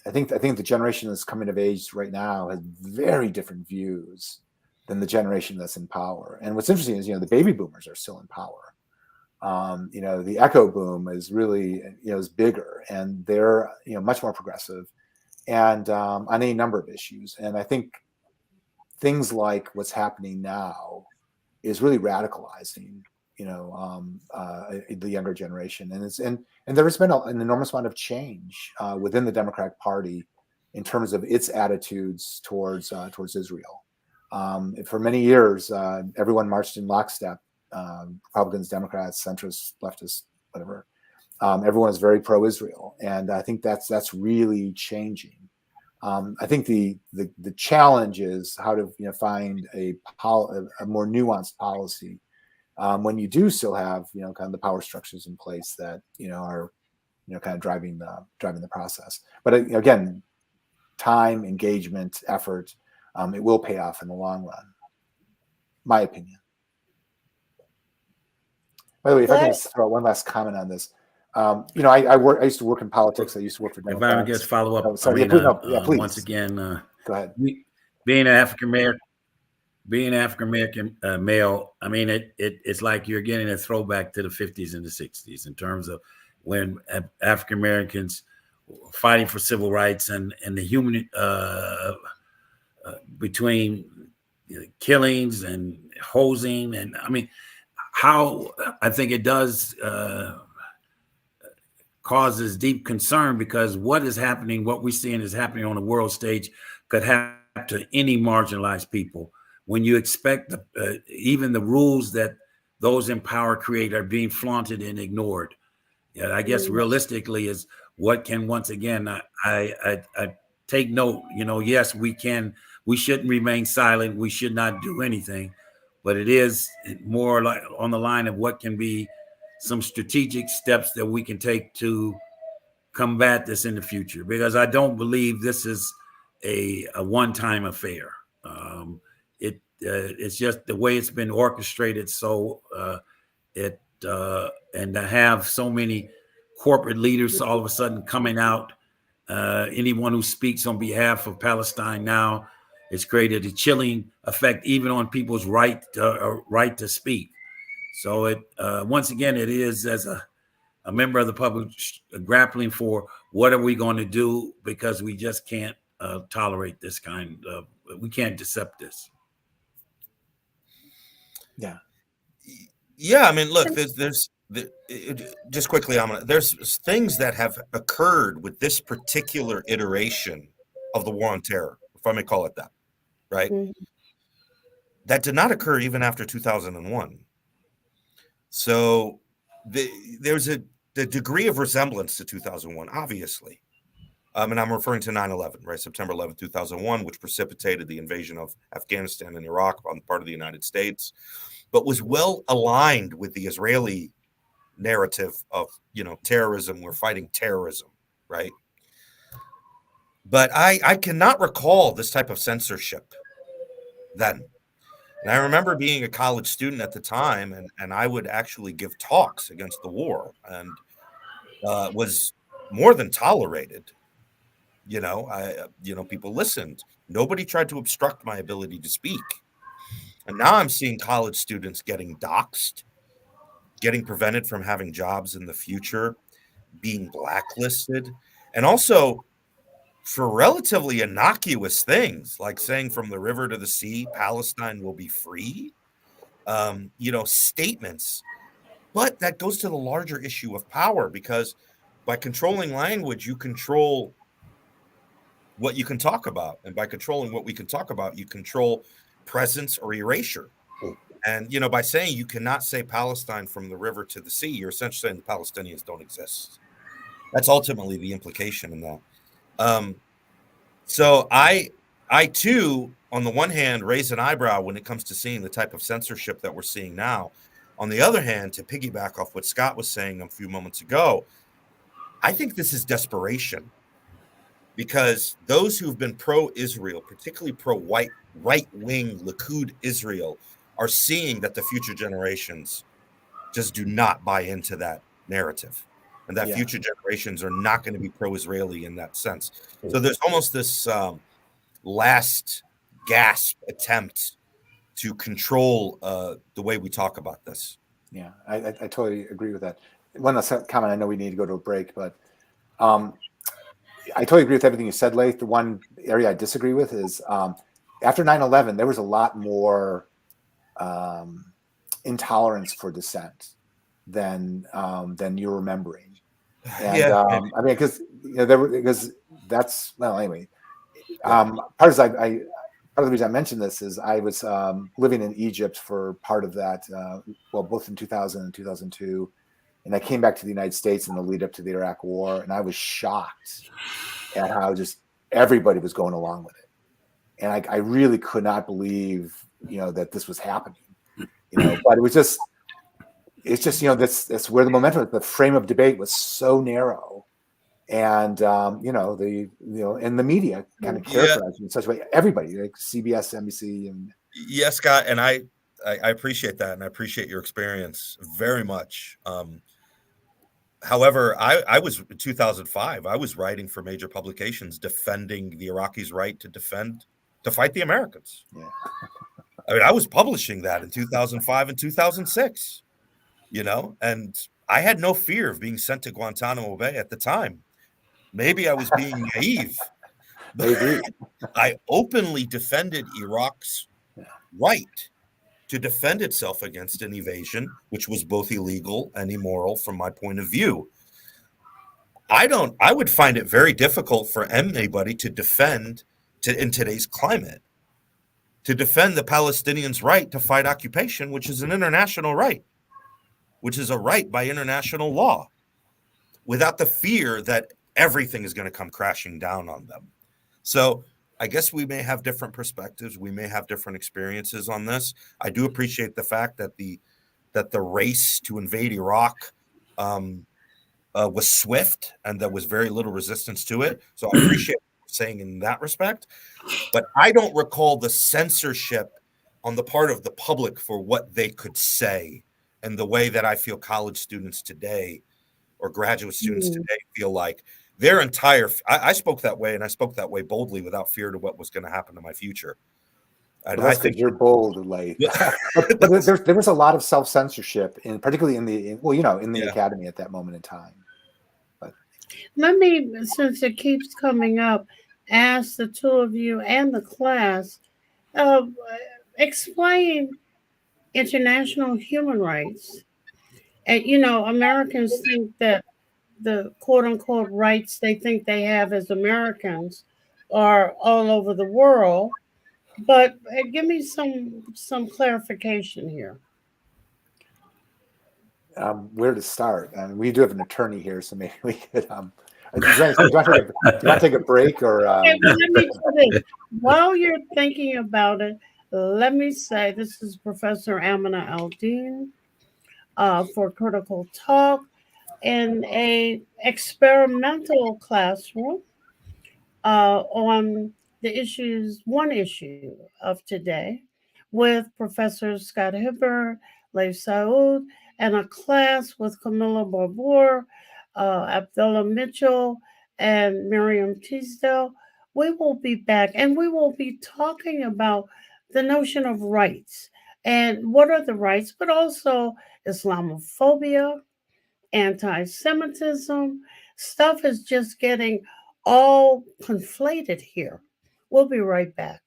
I think the generation that's coming of age right now has very different views than the generation that's in power. And what's interesting is, the baby boomers are still in power. The echo boom is really, is bigger, and they're, much more progressive, and on a number of issues. And I think things like what's happening now is really radicalizing the younger generation, and there has been an enormous amount of change within the Democratic Party in terms of its attitudes towards Israel. For many years, everyone marched in lockstep. Republicans, Democrats, centrists, leftists, whatever. Everyone is very pro-Israel, and I think that's really changing. I think the challenge is how to find a more nuanced policy. When you do still have kind of the power structures in place that are kind of driving the process. But again, time, engagement, effort, it will pay off in the long run. My opinion. By the way, if I can just throw out one last comment on this, I used to work in politics. I used to work for Democrats. If I just follow up, please. Once again, go ahead. Being an African American male, it's like you're getting a throwback to the 50s and the 60s in terms of when African Americans fighting for civil rights and the human between killings and hosing, and how I think it does causes deep concern, because what is happening, what we're seeing is happening on the world stage, could happen to any marginalized people. When you expect even the rules that those in power create are being flaunted and ignored. Yeah, I guess realistically is what can, once again, I take note, yes, we shouldn't remain silent. We should not do anything, but it is more like on the line of what can be some strategic steps that we can take to combat this in the future, because I don't believe this is a one-time affair. It's just the way it's been orchestrated. So and to have so many corporate leaders all of a sudden coming out, anyone who speaks on behalf of Palestine now, it's created a chilling effect even on people's right to speak. So it once again, it is as a member of the public grappling for what are we going to do, because we just can't tolerate this kind of, we can't accept this. Yeah. Yeah, I mean, look, just quickly, there's things that have occurred with this particular iteration of the war on terror, if I may call it that, right? Mm-hmm. That did not occur even after 2001. So there's the degree of resemblance to 2001, obviously. And I'm referring to 9/11, right? September 11th, 2001, which precipitated the invasion of Afghanistan and Iraq on the part of the United States, but was well aligned with the Israeli narrative of, terrorism. We're fighting terrorism, right? But I cannot recall this type of censorship then. And I remember being a college student at the time, and I would actually give talks against the war, and was more than tolerated. People listened. Nobody tried to obstruct my ability to speak. And now I'm seeing college students getting doxxed, getting prevented from having jobs in the future, being blacklisted, and also for relatively innocuous things like saying from the river to the sea, Palestine will be free, statements. But that goes to the larger issue of power, because by controlling language, you control what you can talk about. And by controlling what we can talk about, you control presence or erasure. And, by saying you cannot say Palestine from the river to the sea, you're essentially saying the Palestinians don't exist. That's ultimately the implication in that. So I too, on the one hand, raise an eyebrow when it comes to seeing the type of censorship that we're seeing now. On the other hand, to piggyback off what Scott was saying a few moments ago, I think this is desperation, because those who've been pro-Israel, particularly pro-white, right-wing Likud Israel, are seeing that the future generations just do not buy into that narrative, and that future generations are not going to be pro-Israeli in that sense. So there's almost this last gasp attempt to control the way we talk about this. Yeah, I totally agree with that. One last comment. I know we need to go to a break, but I totally agree with everything you said, Laith. The one area I disagree with is after 9/11, there was a lot more intolerance for dissent than you're remembering. And I mean, because that's, well, anyway. Part of the reason I mentioned this is I was living in Egypt for part of that, both in 2000 and 2002. And I came back to the United States in the lead up to the Iraq War, and I was shocked at how just everybody was going along with it. And I really could not believe, that this was happening, but it's just, that's where the momentum, the frame of debate was so narrow. And, and the media kind of characterized in such a way, everybody, like CBS, NBC. And yes, Scott. And I appreciate that. And I appreciate your experience very much. However, I was in 2005, I was writing for major publications defending the Iraqis' right to fight the Americans. Yeah. I mean, I was publishing that in 2005 and 2006, and I had no fear of being sent to Guantanamo Bay at the time. Maybe I was being naive, but I openly defended Iraq's right to defend itself against an invasion, which was both illegal and immoral from my point of view. I would find it very difficult for anybody to defend in today's climate, to defend the Palestinians' right to fight occupation, which is an international right, which is a right by international law, without the fear that everything is going to come crashing down on them. So I guess we may have different perspectives. We may have different experiences on this. I do appreciate the fact that the race to invade Iraq was swift, and there was very little resistance to it. So I appreciate saying in that respect. But I don't recall the censorship on the part of the public for what they could say and the way that I feel college students today or graduate students today feel like their entire, I spoke that way, and I spoke that way boldly without fear to what was going to happen to my future. And well, that's because you're bold, Laith. but there was a lot of self-censorship, particularly in the academy at that moment in time. But let me, since it keeps coming up, ask the two of you and the class, explain international human rights. And Americans think that the quote unquote rights they think they have as Americans are all over the world. But give me some clarification here. Where to start? I mean, we do have an attorney here, so maybe we could. Do you want to take a break or? Okay, well, let me say this. While you're thinking about it, let me say this is Professor Aminah Al-Deen for Critical Talk in a experimental classroom on one issue of today with Professor Scott Hibbard, Laith, and a class with Kamila Barbour, Abdullah Mitchell, and Miriam Teasdale. We will be back and we will be talking about the notion of rights and what are the rights, but also Islamophobia, anti Semitism. Stuff is just getting all conflated here. We'll be right back.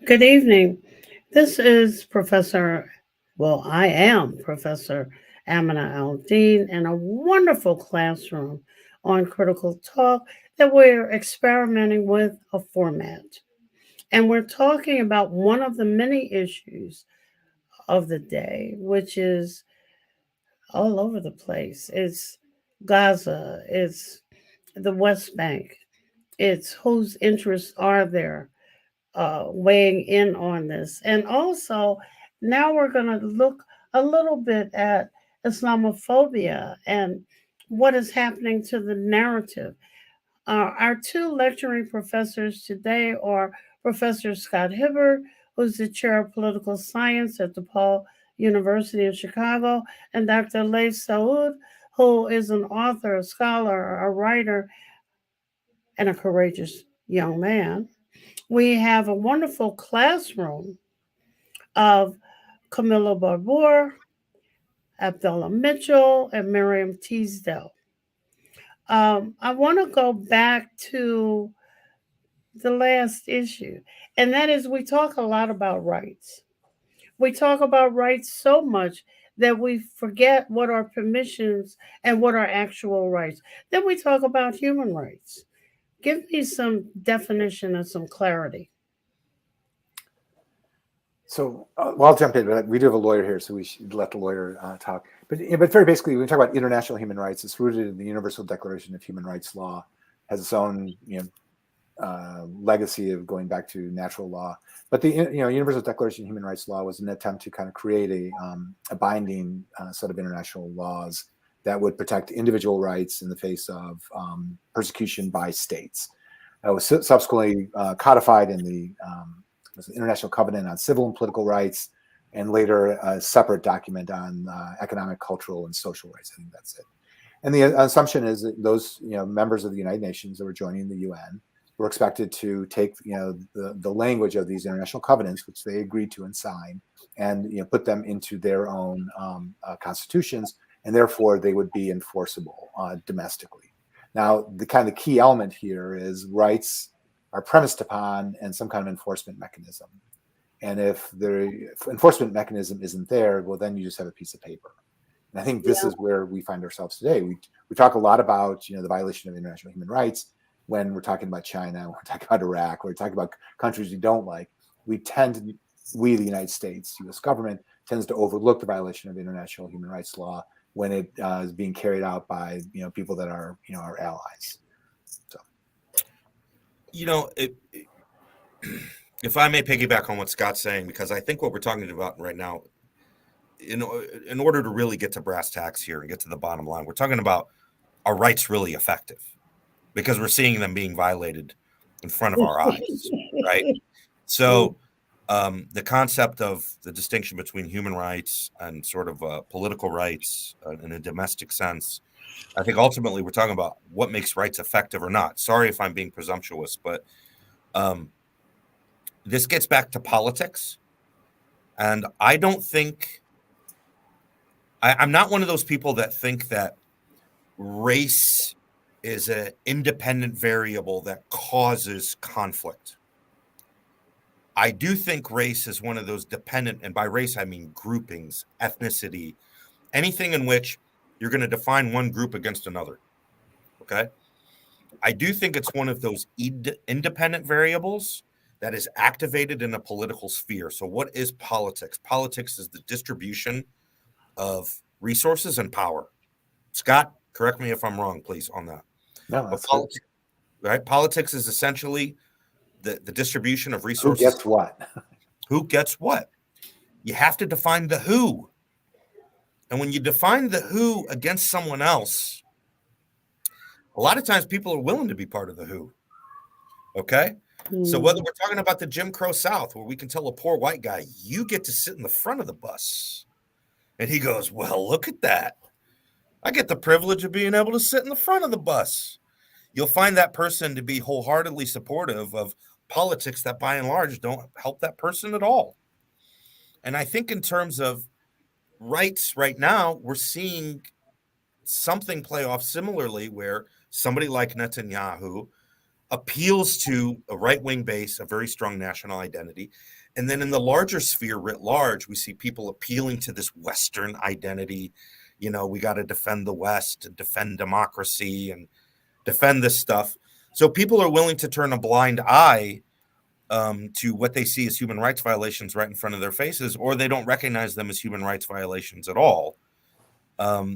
Good evening. This is I am Professor Aminah Al-Deen in a wonderful classroom on Critical Talk that we're experimenting with a format. And we're talking about one of the many issues of the day, which is all over the place. It's Gaza, it's the West Bank, it's whose interests are there weighing in on this. And also, now we're going to look a little bit at Islamophobia and what is happening to the narrative. Our two lecturing professors today are Professor Scott Hibbard, who's the chair of political science at DePaul University of Chicago, and Dr. Laith, who is an author, a scholar, a writer, and a courageous young man. We have a wonderful classroom of Kamila Barbour, Abdullah Mitchell, and Miriam Teasdale. I want to go back to the last issue, and that is we talk a lot about rights. We talk about rights so much that we forget what are permissions and what are actual rights. Then we talk about human rights. Give me some definition and some clarity. So, well, I'll jump in, but we do have a lawyer here, so we should let the lawyer talk. But very basically, when we talk about international human rights, it's rooted in the Universal Declaration of Human Rights law, has its own legacy of going back to natural law. But the Universal Declaration of Human Rights law was an attempt to kind of create a binding set of international laws that would protect individual rights in the face of persecution by states. It was subsequently codified in the International Covenant on Civil and Political Rights, and later a separate document on economic, cultural, and social rights. I think that's it. And the assumption is that those members of the United Nations that were joining the UN were expected to take the language of these international covenants, which they agreed to and signed, and put them into their own constitutions, and therefore they would be enforceable domestically. Now, the key element here is rights are premised upon and some kind of enforcement mechanism. And if the enforcement mechanism isn't there, well, then you just have a piece of paper. And I think this is where we find ourselves today. We talk a lot about the violation of international human rights when we're talking about China, we're talking about Iraq, we're talking about countries we don't like. We, the United States, U.S. government, tends to overlook the violation of international human rights law when it is being carried out by people that are our allies. So. If I may piggyback on what Scott's saying, because I think what we're talking about right now, in order to really get to brass tacks here and get to the bottom line, we're talking about, are rights really effective? Because we're seeing them being violated in front of our eyes, right? So the concept of the distinction between human rights and sort of political rights in a domestic sense, I think ultimately we're talking about what makes rights effective or not. Sorry if I'm being presumptuous, but this gets back to politics. And I don't think, I'm not one of those people that think that race is an independent variable that causes conflict. I do think race is one of those dependent, and by race I mean groupings, ethnicity, anything in which you're going to define one group against another. Okay? I do think it's one of those independent variables that is activated in a political sphere. So what is politics? Politics is the distribution of resources and power. Scott, correct me if I'm wrong, please, on that. No, that's good. Right? Politics is essentially the distribution of resources. Who gets what? Who gets what? You have to define the who. And when you define the who against someone else, a lot of times people are willing to be part of the who. Okay? So whether we're talking about the Jim Crow South, where we can tell a poor white guy, you get to sit in the front of the bus. And he goes, well, look at that. I get the privilege of being able to sit in the front of the bus. You'll find that person to be wholeheartedly supportive of politics that by and large don't help that person at all. And I think in terms of rights right now, we're seeing something play off similarly where somebody like Netanyahu appeals to a right-wing base, a very strong national identity. And then in the larger sphere writ large, we see people appealing to this Western identity. We got to defend the West and defend democracy and defend this stuff. So people are willing to turn a blind eye to what they see as human rights violations right in front of their faces, or they don't recognize them as human rights violations at all.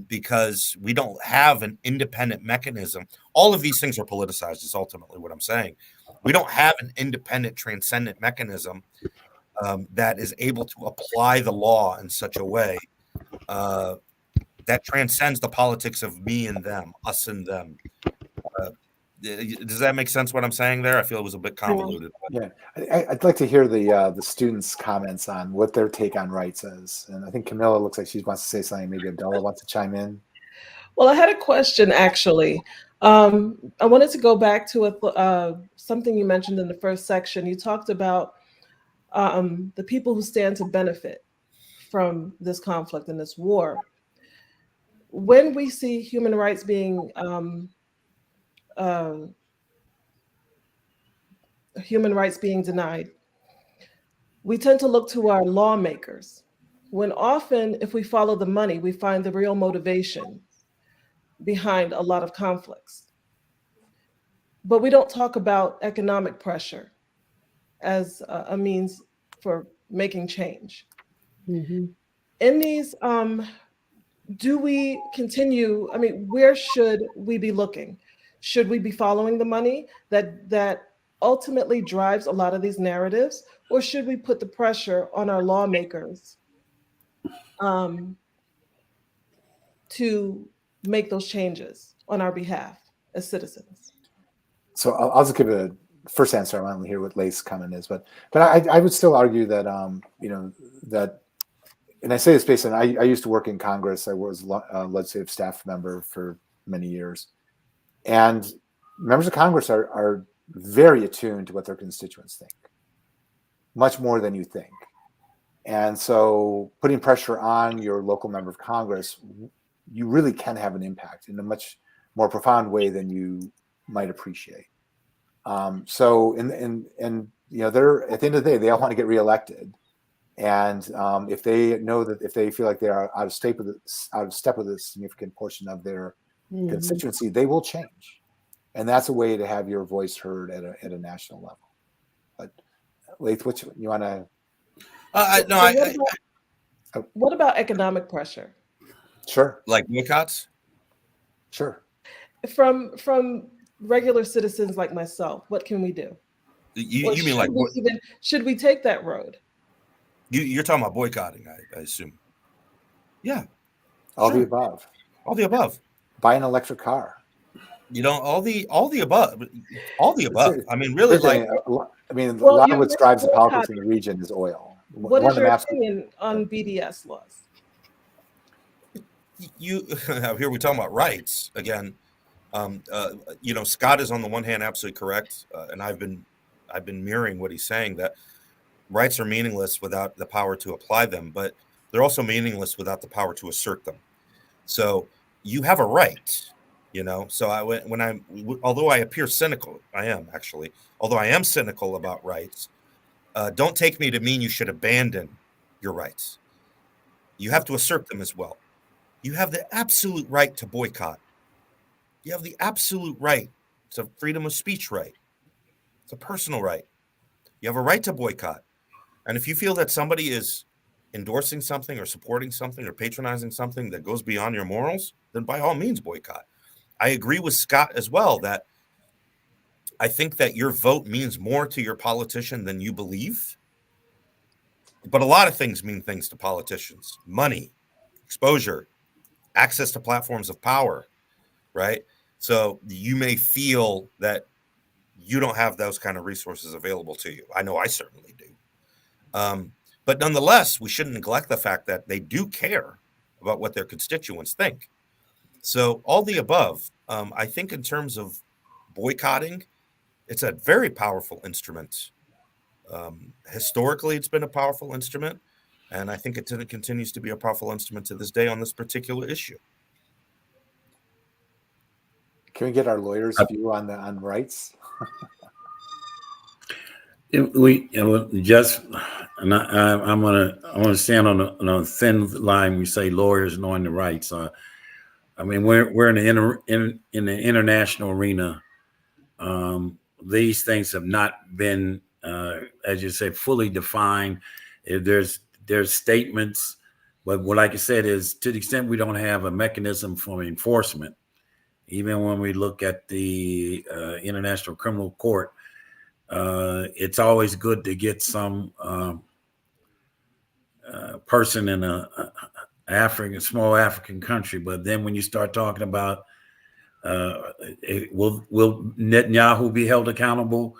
Because we don't have an independent mechanism. All of these things are politicized, is ultimately what I'm saying. We don't have an independent, transcendent mechanism that is able to apply the law in such a way that transcends the politics of me and them, us and them. Does that make sense what I'm saying there? I feel it was a bit convoluted. Yeah, I'd like to hear the students' comments on what their take on rights is. And I think Kamila looks like she wants to say something. Maybe Abdullah wants to chime in. Well, I had a question, actually. I wanted to go back to something you mentioned in the first section. You talked about the people who stand to benefit from this conflict and this war. When we see human rights being denied, we tend to look to our lawmakers when often if we follow the money, we find the real motivation behind a lot of conflicts. But we don't talk about economic pressure as a means for making change. Mm-hmm. In these, do we continue? I mean, where should we be looking? Should we be following the money that ultimately drives a lot of these narratives, or should we put the pressure on our lawmakers to make those changes on our behalf as citizens? So I'll just give a first answer. I want to hear what Laith's comment is, but I would still argue that that, and I say this based on I used to work in Congress. I was a legislative staff member for many years, and members of Congress are very attuned to what their constituents think, much more than you think. And so putting pressure on your local member of Congress, you really can have an impact in a much more profound way than you might appreciate. So they're at the end of the day, they all want to get reelected. And if they know that if they feel like they are out of step with a significant portion of their constituency, they will change. And that's a way to have your voice heard at a national level. But Laith, what you want to? What about economic pressure? Sure. Like boycotts? Sure. From regular citizens like myself, what can we do? You mean like should we take that road? You're talking about boycotting, I assume. Yeah. All the above. All the above. Buy an electric car. All the above. All the above. I mean, really, a lot of what drives the politics in the region is oil. What is your opinion on BDS laws? Here we're talking about rights again. Scott is on the one hand absolutely correct, and I've been mirroring what he's saying, that rights are meaningless without the power to apply them, but they're also meaningless without the power to assert them. So you have a right, So although I appear cynical, I am actually. Although I am cynical about rights, don't take me to mean you should abandon your rights. You have to assert them as well. You have the absolute right to boycott. You have the absolute right. It's a freedom of speech right. It's a personal right. You have a right to boycott. And if you feel that somebody is endorsing something or supporting something or patronizing something that goes beyond your morals, then by all means boycott. I agree with Scott as well that I think that your vote means more to your politician than you believe. But a lot of things mean things to politicians. Money, exposure, access to platforms of power, right? So you may feel that you don't have those kind of resources available to you. I know I certainly do. But nonetheless, we shouldn't neglect the fact that they do care about what their constituents think. So all the above, I think in terms of boycotting, it's a very powerful instrument. Historically, it's been a powerful instrument, and I think it continues to be a powerful instrument to this day on this particular issue. Can we get our lawyer's view on rights? I want to stand on a thin line. We say lawyers knowing the rights. We're in the international arena. These things have not been, as you said, fully defined. There's statements, but what, like I said, is to the extent we don't have a mechanism for enforcement. Even when we look at the International Criminal Court, it's always good to get some person in a small African country. But then when you start talking about will Netanyahu be held accountable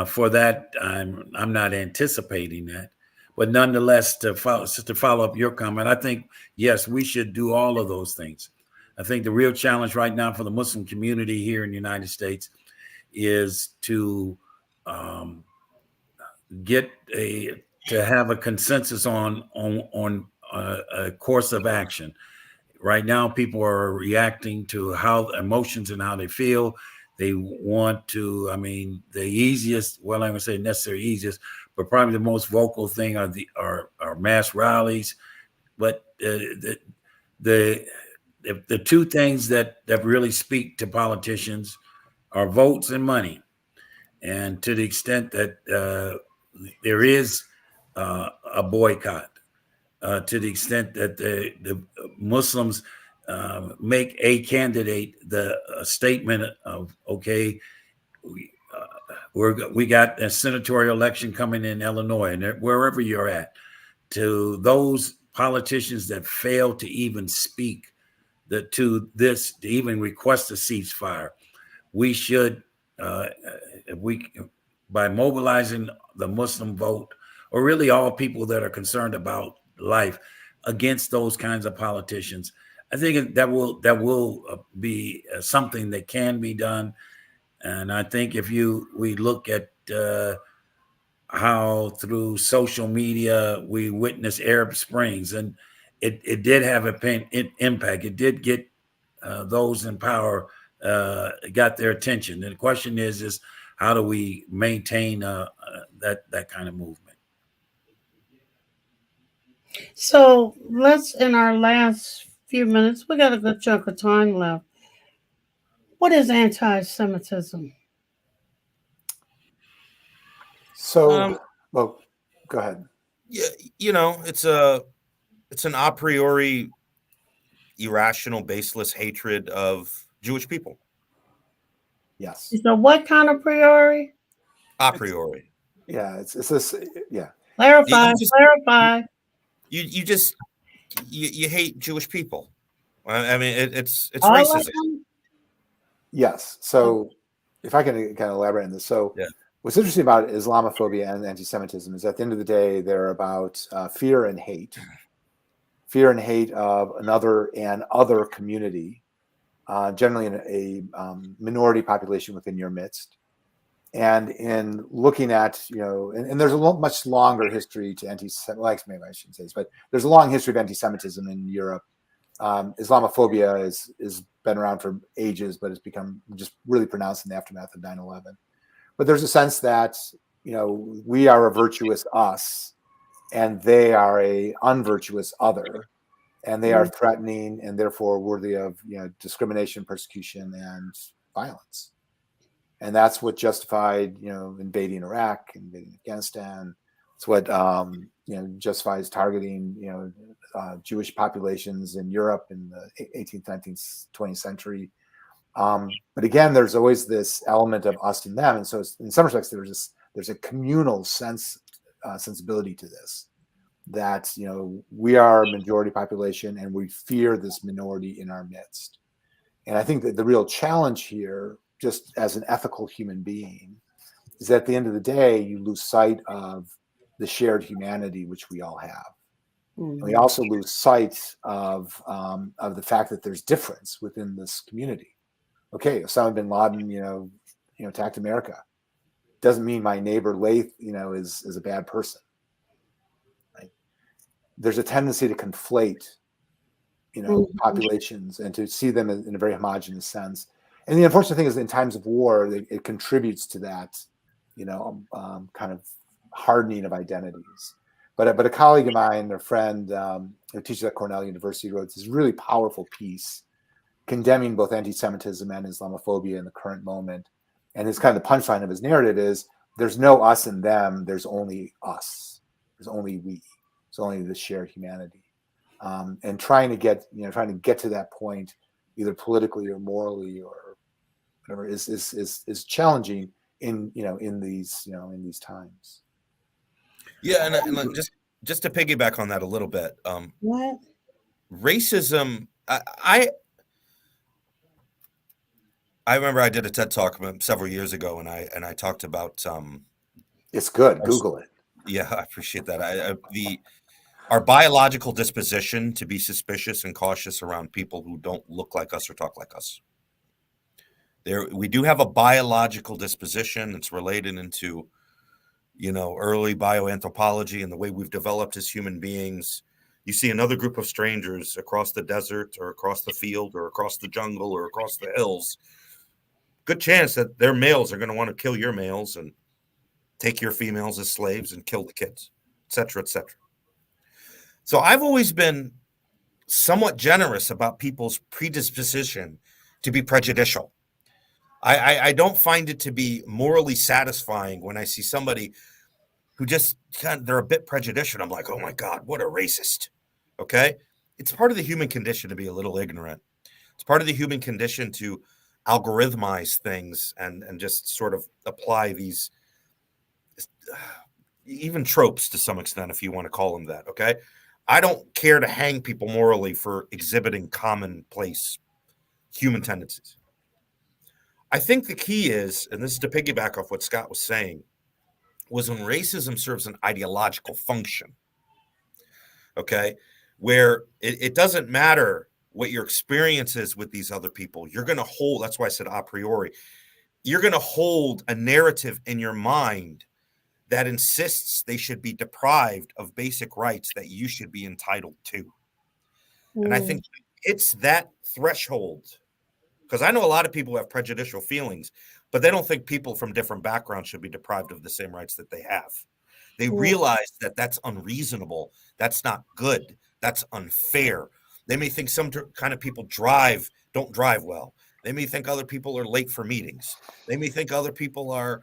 for that? I'm not anticipating that. But nonetheless, to follow up your comment, I think, yes, we should do all of those things. I think the real challenge right now for the Muslim community here in the United States is to have a consensus on a course of action. Right now, people are reacting to how emotions and how they feel. They want to, the easiest, well, I'm going to say necessary easiest, but probably the most vocal thing are mass rallies. But the two things that really speak to politicians are votes and money. And to the extent that there is a boycott, to the extent that the Muslims make a candidate the statement of, okay, we got a senatorial election coming in Illinois, and wherever you're at, to those politicians that fail to even speak to even request a ceasefire, we should, by mobilizing the Muslim vote, or really all people that are concerned about life, against those kinds of politicians, I think that will be something that can be done. And I think if we look at how through social media we witness Arab Springs, and it did have an impact. It did get those in power, got their attention. And the question is how do we maintain that kind of movement? So let's, in our last few minutes, we got a good chunk of time left. What is anti-Semitism? So, well, go ahead. Yeah, it's an a priori, irrational, baseless hatred of Jewish people. Yes. So what kind of priori? A priori. Yeah, it's this. Yeah. Clarify. You hate Jewish people. I mean, it's All racism. Yes. So, if I can kind of elaborate on this, what's interesting about Islamophobia and anti-Semitism is at the end of the day, they're about fear and hate of another and other community, generally in a minority population within your midst. And in looking at, and there's a much longer history to maybe I shouldn't say this, but there's a long history of anti-Semitism in Europe. Islamophobia is been around for ages, but it's become just really pronounced in the aftermath of 9/11. But there's a sense that, we are a virtuous us and they are a unvirtuous other, and they are threatening and therefore worthy of, discrimination, persecution, and violence. And that's what justified, invading Iraq, invading Afghanistan. It's what, justifies targeting, Jewish populations in Europe in the 18th, 19th, 20th century. But again, there's always this element of us and them. And so in some respects, there's a communal sensibility to this, that, we are a majority population and we fear this minority in our midst. And I think that the real challenge here, just as an ethical human being, is that at the end of the day, you lose sight of the shared humanity which we all have. And we also lose sight of the fact that there's difference within this community. Okay, Osama bin Laden, attacked America. Doesn't mean my neighbor Laith, is a bad person. Right? There's a tendency to conflate, populations and to see them in a very homogeneous sense. And the unfortunate thing is, in times of war, it contributes to that, kind of hardening of identities. But a colleague of mine, a friend who teaches at Cornell University, wrote this really powerful piece condemning both anti-Semitism and Islamophobia in the current moment. And his kind of the punchline of his narrative is, there's no us and them, there's only us. There's only we. It's only the shared humanity. And trying to get to that point, either politically or morally or whatever, is challenging in these times. Yeah, and just to piggyback on that a little bit, What? Racism. I remember I did a TED talk several years ago, and I talked about. It's good. Google it. Yeah, I appreciate that. Our biological disposition to be suspicious and cautious around people who don't look like us or talk like us. We do have a biological disposition. It's related into, early bioanthropology and the way we've developed as human beings. You see another group of strangers across the desert or across the field or across the jungle or across the hills. Good chance that their males are going to want to kill your males and take your females as slaves and kill the kids, etc., etc. So I've always been somewhat generous about people's predisposition to be prejudicial. I don't find it to be morally satisfying when I see somebody who just they're a bit prejudicial. I'm like, oh my God, what a racist. Okay. It's part of the human condition to be a little ignorant. It's part of the human condition to algorithmize things and just sort of apply these even tropes to some extent, if you want to call them that. Okay. I don't care to hang people morally for exhibiting commonplace human tendencies. I think the key is, and this is to piggyback off what Scott was saying, was when racism serves an ideological function, okay, where it doesn't matter what your experience is with these other people. You're going to hold, that's why I said a priori, you're going to hold a narrative in your mind that insists they should be deprived of basic rights that you should be entitled to. And I think it's that threshold, because I know a lot of people who have prejudicial feelings, but they don't think people from different backgrounds should be deprived of the same rights that they have. They realize that that's unreasonable. That's not good. That's unfair. They may think some kind of people don't drive well. They may think other people are late for meetings. They may think other people are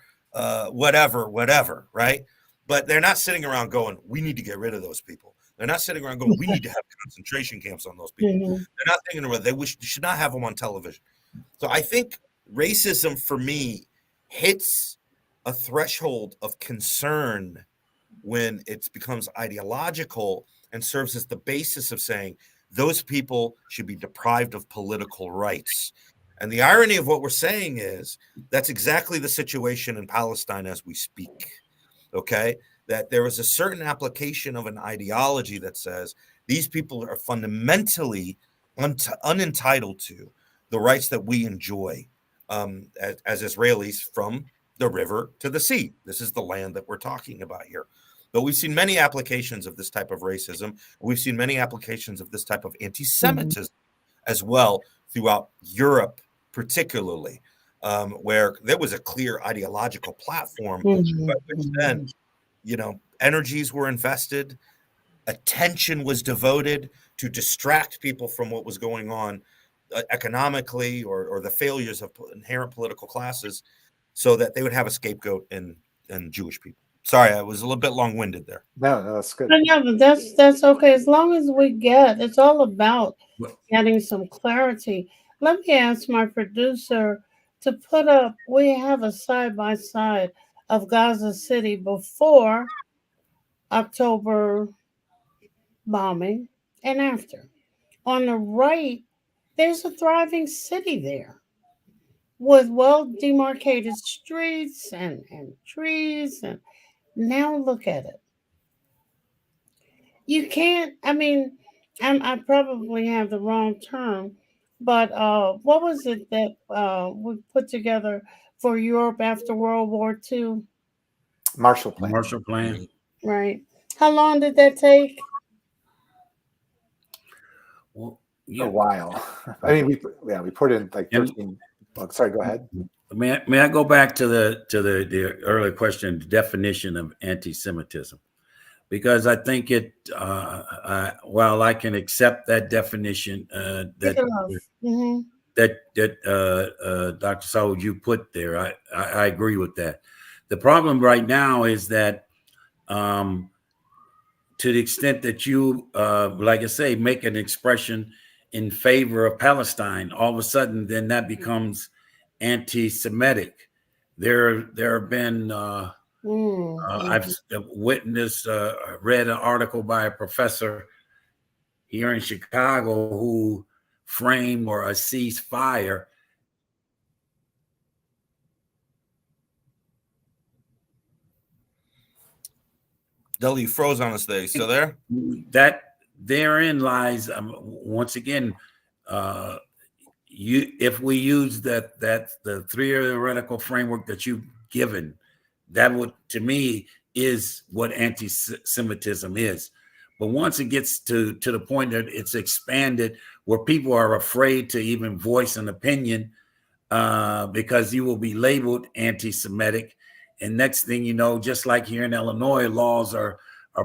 whatever, right? But they're not sitting around going, we need to get rid of those people. They're not sitting around going, we need to have concentration camps on those people. They're not thinking about they should not have them on television. So I think racism for me hits a threshold of concern when it becomes ideological and serves as the basis of saying those people should be deprived of political rights. And the irony of what we're saying is that's exactly the situation in Palestine as we speak, okay? That there is a certain application of an ideology that says these people are fundamentally unentitled to the rights that we enjoy as Israelis from the river to the sea. This is the land that we're talking about here. But we've seen many applications of this type of racism. We've seen many applications of this type of anti-Semitism as well throughout Europe, particularly, where there was a clear ideological platform, but then, energies were invested, attention was devoted to distract people from what was going on economically or the failures of inherent political classes so that they would have a scapegoat in Jewish people. Sorry, I was a little bit long-winded there. No, that's good. Yeah, but that's okay. As long as it's all about getting some clarity. Let me ask my producer to put up, we have a side-by-side of Gaza City before October bombing and after. On the right, there's a thriving city there with well-demarcated streets and trees. And now look at it. You can't, I probably have the wrong term, but what was it that we put together for Europe after World War II? Marshall Plan. Marshall Plan. Right. How long did that take? Well, A while. I mean, we put in like 13 books. Sorry, go ahead. May I go back to the earlier question, the definition of anti-Semitism? Because I think while I can accept that definition that Dr. Saud you put there, I agree with that. The problem right now is that to the extent that you, like I say, make an expression in favor of Palestine, all of a sudden then that becomes anti-Semitic. There have been I've witnessed, read an article by a professor here in Chicago who framed or a ceasefire. Dudley, you froze on us there. You still there? That therein lies, once again, if we use the theoretical framework that you've given, that would, to me, is what anti-Semitism is. But once it gets to the point that it's expanded, where people are afraid to even voice an opinion because you will be labeled anti-Semitic, And next thing you know, just like here in Illinois, laws are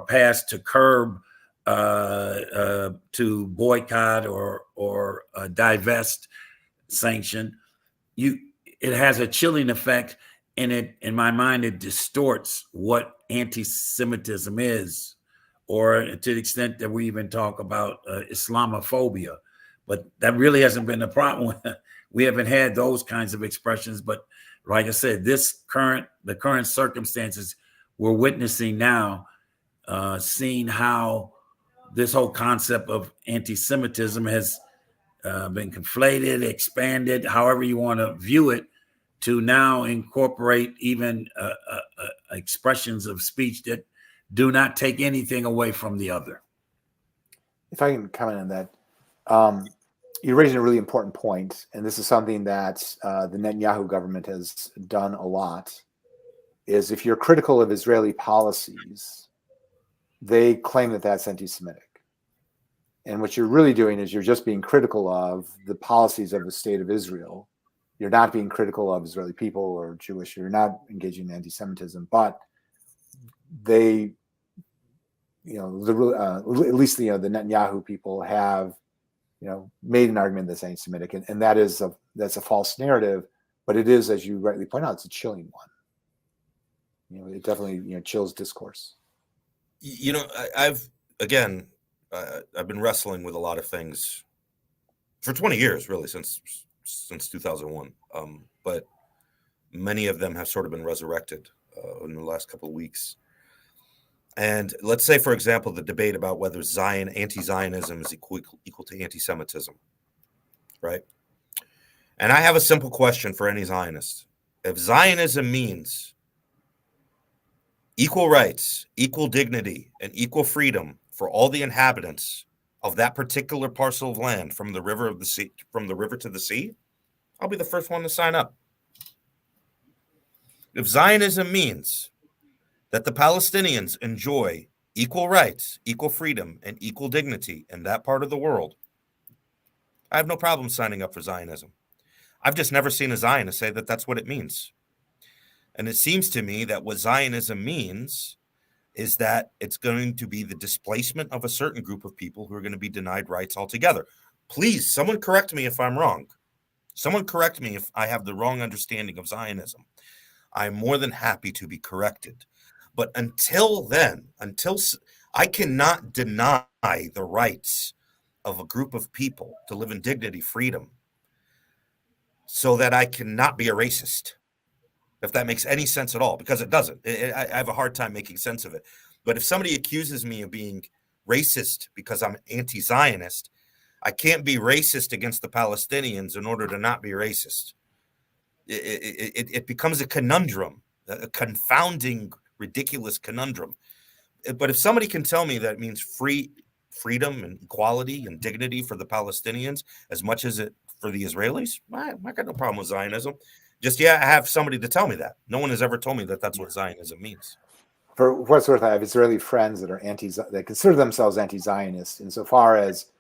passed to curb, to boycott or divest, sanction. It has a chilling effect, and in my mind, it distorts what anti-Semitism is, or to the extent that we even talk about Islamophobia. But that really hasn't been a problem. We haven't had those kinds of expressions. But like I said, the current circumstances we're witnessing now, seeing how this whole concept of anti-Semitism has been conflated, expanded, however you want to view it, to now incorporate even expressions of speech that do not take anything away from the other. If I can comment on that, you're raising a really important point, and this is something that the Netanyahu government has done a lot, is if you're critical of Israeli policies, they claim that that's anti-Semitic. And what you're really doing is you're just being critical of the policies of the state of Israel. You're not being critical of Israeli people or Jewish. You're not engaging in anti-Semitism, but they, at least the Netanyahu people have, made an argument that's anti-Semitic, and that's a false narrative. But it is, as you rightly point out, it's a chilling one. It definitely chills discourse. I've been wrestling with a lot of things for 20 years, really, since 2001. But many of them have sort of been resurrected in the last couple of weeks. And let's say, for example, the debate about whether anti-Zionism is equal to anti-Semitism, right? And I have a simple question for any Zionist. If Zionism means equal rights, equal dignity, and equal freedom for all the inhabitants of that particular parcel of land from the river to the sea, I'll be the first one to sign up. If Zionism means that the Palestinians enjoy equal rights, equal freedom, and equal dignity in that part of the world, I have no problem signing up for Zionism. I've just never seen a Zionist say that that's what it means. And it seems to me that what Zionism means is that it's going to be the displacement of a certain group of people who are going to be denied rights altogether. Please, someone correct me if I'm wrong. Someone correct me if I have the wrong understanding of Zionism. I'm more than happy to be corrected. But until then, I cannot deny the rights of a group of people to live in dignity, freedom, so that I cannot be a racist, if that makes any sense at all, because it doesn't. I have a hard time making sense of it. But if somebody accuses me of being racist because I'm anti-Zionist, I can't be racist against the Palestinians in order to not be racist. It becomes a conundrum, a confounding, ridiculous conundrum. But if somebody can tell me that it means freedom and equality and dignity for the Palestinians as much as it for the Israelis, I got no problem with Zionism. Just, I have somebody to tell me that. No one has ever told me that that's what Zionism means. For what's worth, I have Israeli friends that are that consider themselves anti-Zionist, insofar as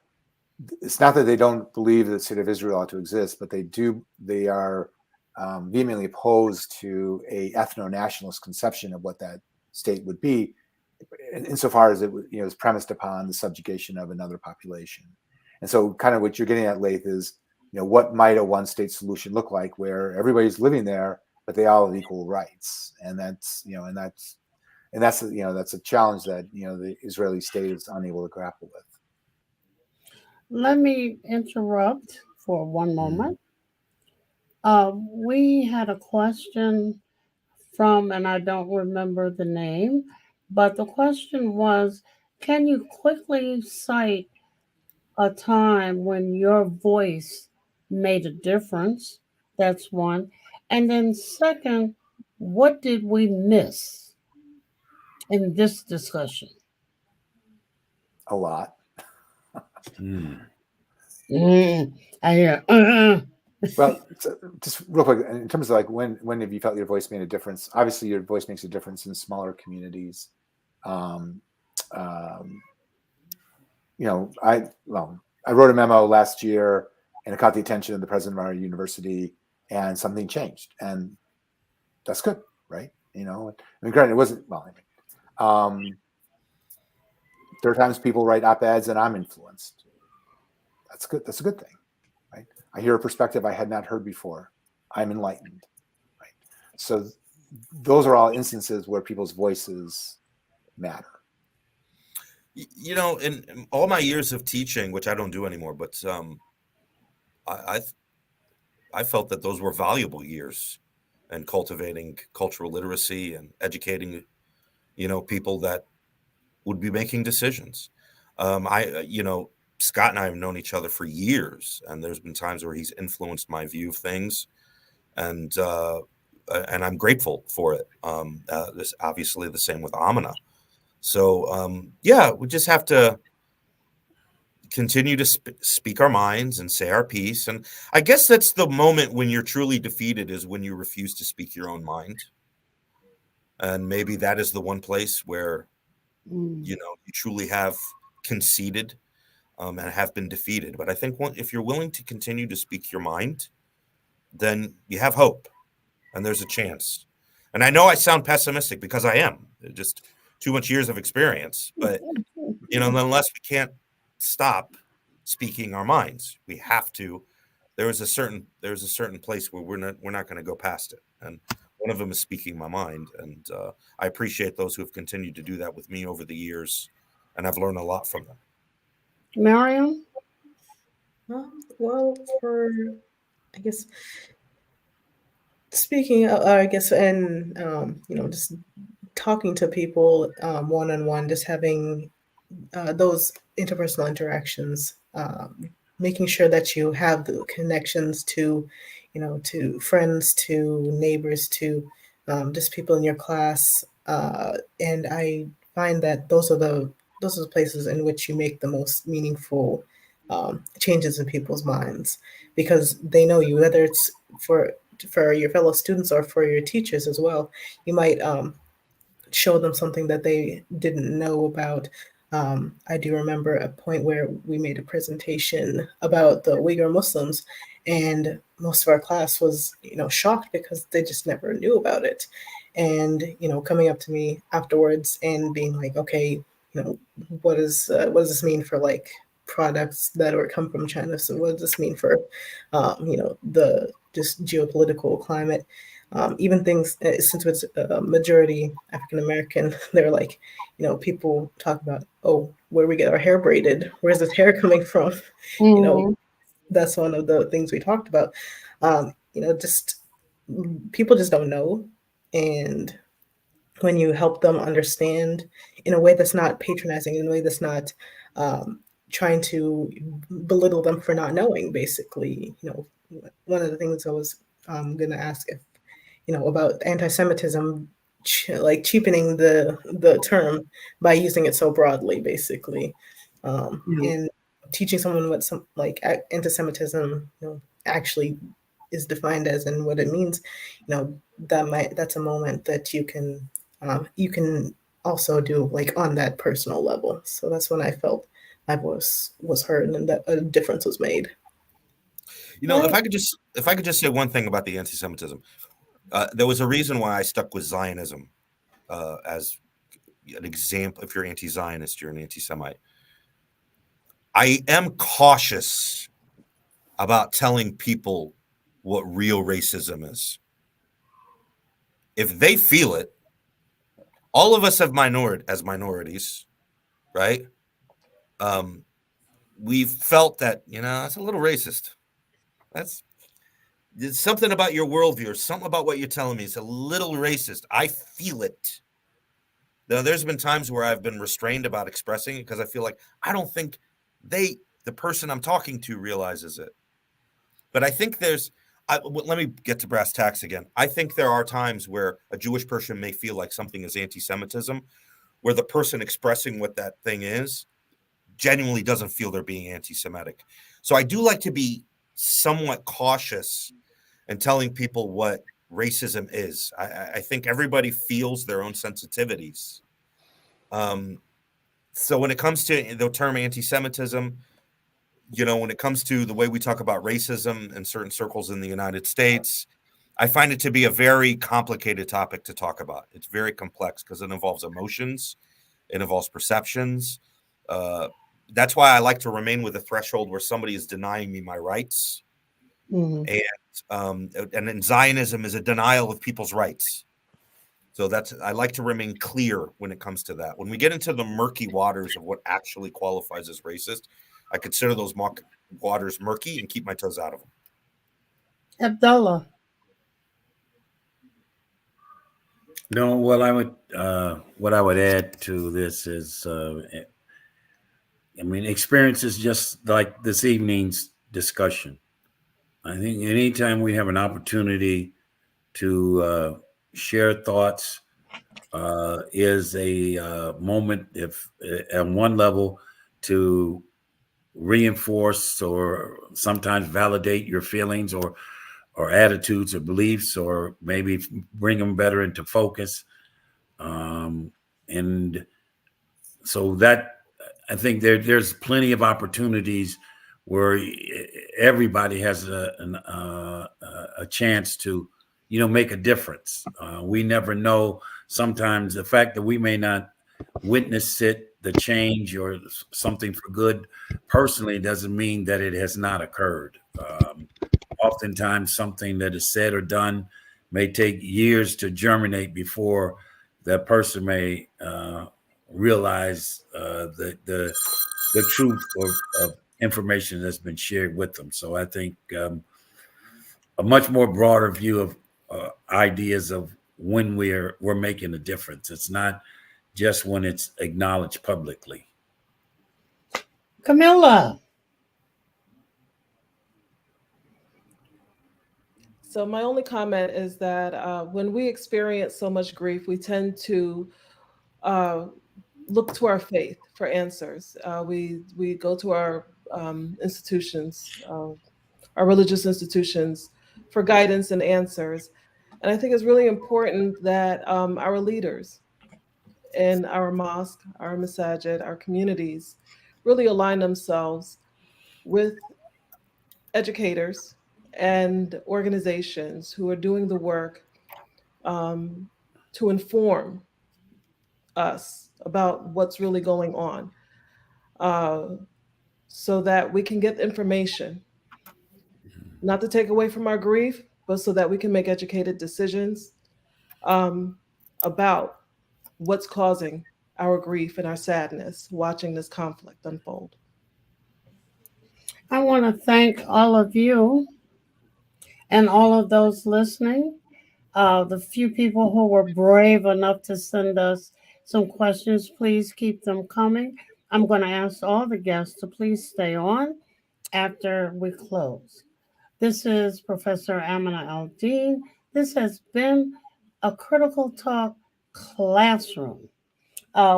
it's not that they don't believe that the state of Israel ought to exist, but they are vehemently opposed to a ethno-nationalist conception of what that state would be, insofar as it is premised upon the subjugation of another population. And so kind of what you're getting at, Laith, is what might a one-state solution look like, where everybody's living there, but they all have equal rights, and that's a challenge that the Israeli state is unable to grapple with. Let me interrupt for one moment. We had a question from, and I don't remember the name, but the question was, can you quickly cite a time when your voice made a difference? That's one. And then second, what did we miss in this discussion? A lot. I hear. Well, just real quick, in terms of when have you felt your voice made a difference? Obviously, your voice makes a difference in smaller communities. I wrote a memo last year, and it caught the attention of the president of our university, and something changed, and that's good, right? You know, I mean, granted, it wasn't. Well, I mean, there are times people write op-eds and I'm influenced. That's good. That's a good thing, right? I hear a perspective I had not heard before. I'm enlightened, right? So those are all instances where people's voices matter. You know, in all my years of teaching, which I don't do anymore, but I felt that those were valuable years in cultivating cultural literacy and educating, you know, people that would be making decisions. You know, Scott and I have known each other for years, and there's been times where he's influenced my view of things, and I'm grateful for it. This obviously the same with Aminah. So yeah, we just have to continue to speak our minds and say our piece. And I guess that's the moment when you're truly defeated, is when you refuse to speak your own mind. And maybe that is the one place where, you know, you truly have conceded and have been defeated. But I think if you're willing to continue to speak your mind, then you have hope and there's a chance. And I know I sound pessimistic because I am. Just too much years of experience. But, you know, unless we can't stop speaking our minds, we have to. There's a certain place where we're not going to go past it. And one of them is speaking my mind. And I appreciate those who have continued to do that with me over the years. And I've learned a lot from them. Mariam? Well, I guess, speaking, I guess, and, you know, just talking to people one-on-one, just having those interpersonal interactions, making sure that you have the connections to, you know, to friends, to neighbors, to just people in your class. And I find that those are the places in which you make the most meaningful changes in people's minds, because they know you, whether it's for your fellow students or for your teachers as well. You might show them something that they didn't know about. I do remember a point where we made a presentation about the Uyghur Muslims, and most of our class was, you know, shocked because they just never knew about it. And, you know, coming up to me afterwards and being like, okay, you know, what does this mean for like products that come from China? So what does this mean for, you know, the just geopolitical climate? Even things, since it's a majority African American, they're like, you know, people talk about, oh, where we get our hair braided, where's this hair coming from? You know, that's one of the things we talked about. You know, just people just don't know. And when you help them understand in a way that's not patronizing, in a way that's not trying to belittle them for not knowing, basically, you know, one of the things I was going to ask if, you know, about anti-Semitism, like cheapening the term by using it so broadly, basically, and teaching someone what some like anti-Semitism, you know, actually is defined as and what it means. You know, that's a moment that you can also do like on that personal level. So that's when I felt my voice was heard and that a difference was made. You know, if I could just say one thing about the anti-Semitism. There was a reason why I stuck with Zionism as an example. If you're anti-Zionist, you're an anti-Semite. I am cautious about telling people what real racism is. If they feel it, all of us have minorities, right? We've felt that, you know, that's a little racist. There's something about your worldview or something about what you're telling me. It's a little racist. I feel it. Now, there's been times where I've been restrained about expressing it because I feel like I don't think the person I'm talking to realizes it. But I think let me get to brass tacks again. I think there are times where a Jewish person may feel like something is anti-Semitism, where the person expressing what that thing is genuinely doesn't feel they're being anti-Semitic. So I do like to be somewhat cautious and telling people what racism is. I think everybody feels their own sensitivities. So when it comes to the term anti-Semitism, you know, when it comes to the way we talk about racism in certain circles in the United States, I find it to be a very complicated topic to talk about. It's very complex because it involves emotions, it involves perceptions. That's why I like to remain with a threshold where somebody is denying me my rights. And then Zionism is a denial of people's rights. So I like to remain clear when it comes to that. When we get into the murky waters of what actually qualifies as racist, I consider those waters murky and keep my toes out of them. Abdullah. No, well, what I would add to this is, I mean, experiences just like this evening's discussion. I think anytime we have an opportunity to share thoughts is a moment, if at one level, to reinforce or sometimes validate your feelings or attitudes or beliefs, or maybe bring them better into focus. And so that, I think there's plenty of opportunities where everybody has a chance to, make a difference. We never know. Sometimes the fact that we may not witness the change or something for good personally doesn't mean that it has not occurred. Oftentimes something that is said or done may take years to germinate before that person may realize the truth of information that's been shared with them. So I think a much more broader view of ideas of when we're making a difference. It's not just when it's acknowledged publicly. Kamila. So my only comment is that when we experience so much grief, we tend to look to our faith for answers. We go to our institutions, our religious institutions, for guidance and answers. And I think it's really important that our leaders in our mosque, our masajid, our communities really align themselves with educators and organizations who are doing the work to inform us about what's really going on, so that we can get information, not to take away from our grief, but so that we can make educated decisions about what's causing our grief and our sadness watching this conflict unfold. I want to thank all of you and all of those listening. The few people who were brave enough to send us some questions, please keep them coming. I'm going to ask all the guests to please stay on after we close. This is Professor Aminah Al-Deen. This has been a Critical Talk classroom.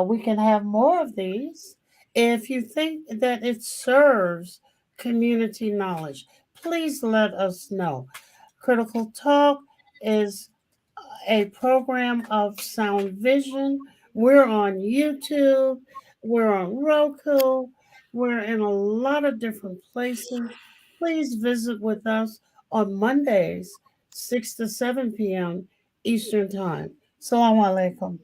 We can have more of these. If you think that it serves community knowledge, please let us know. Critical Talk is a program of Sound Vision. We're on YouTube, we're on Roku, we're in a lot of different places. Please visit with us on Mondays, 6 to 7 p.m. Eastern Time. Assalamu alaikum.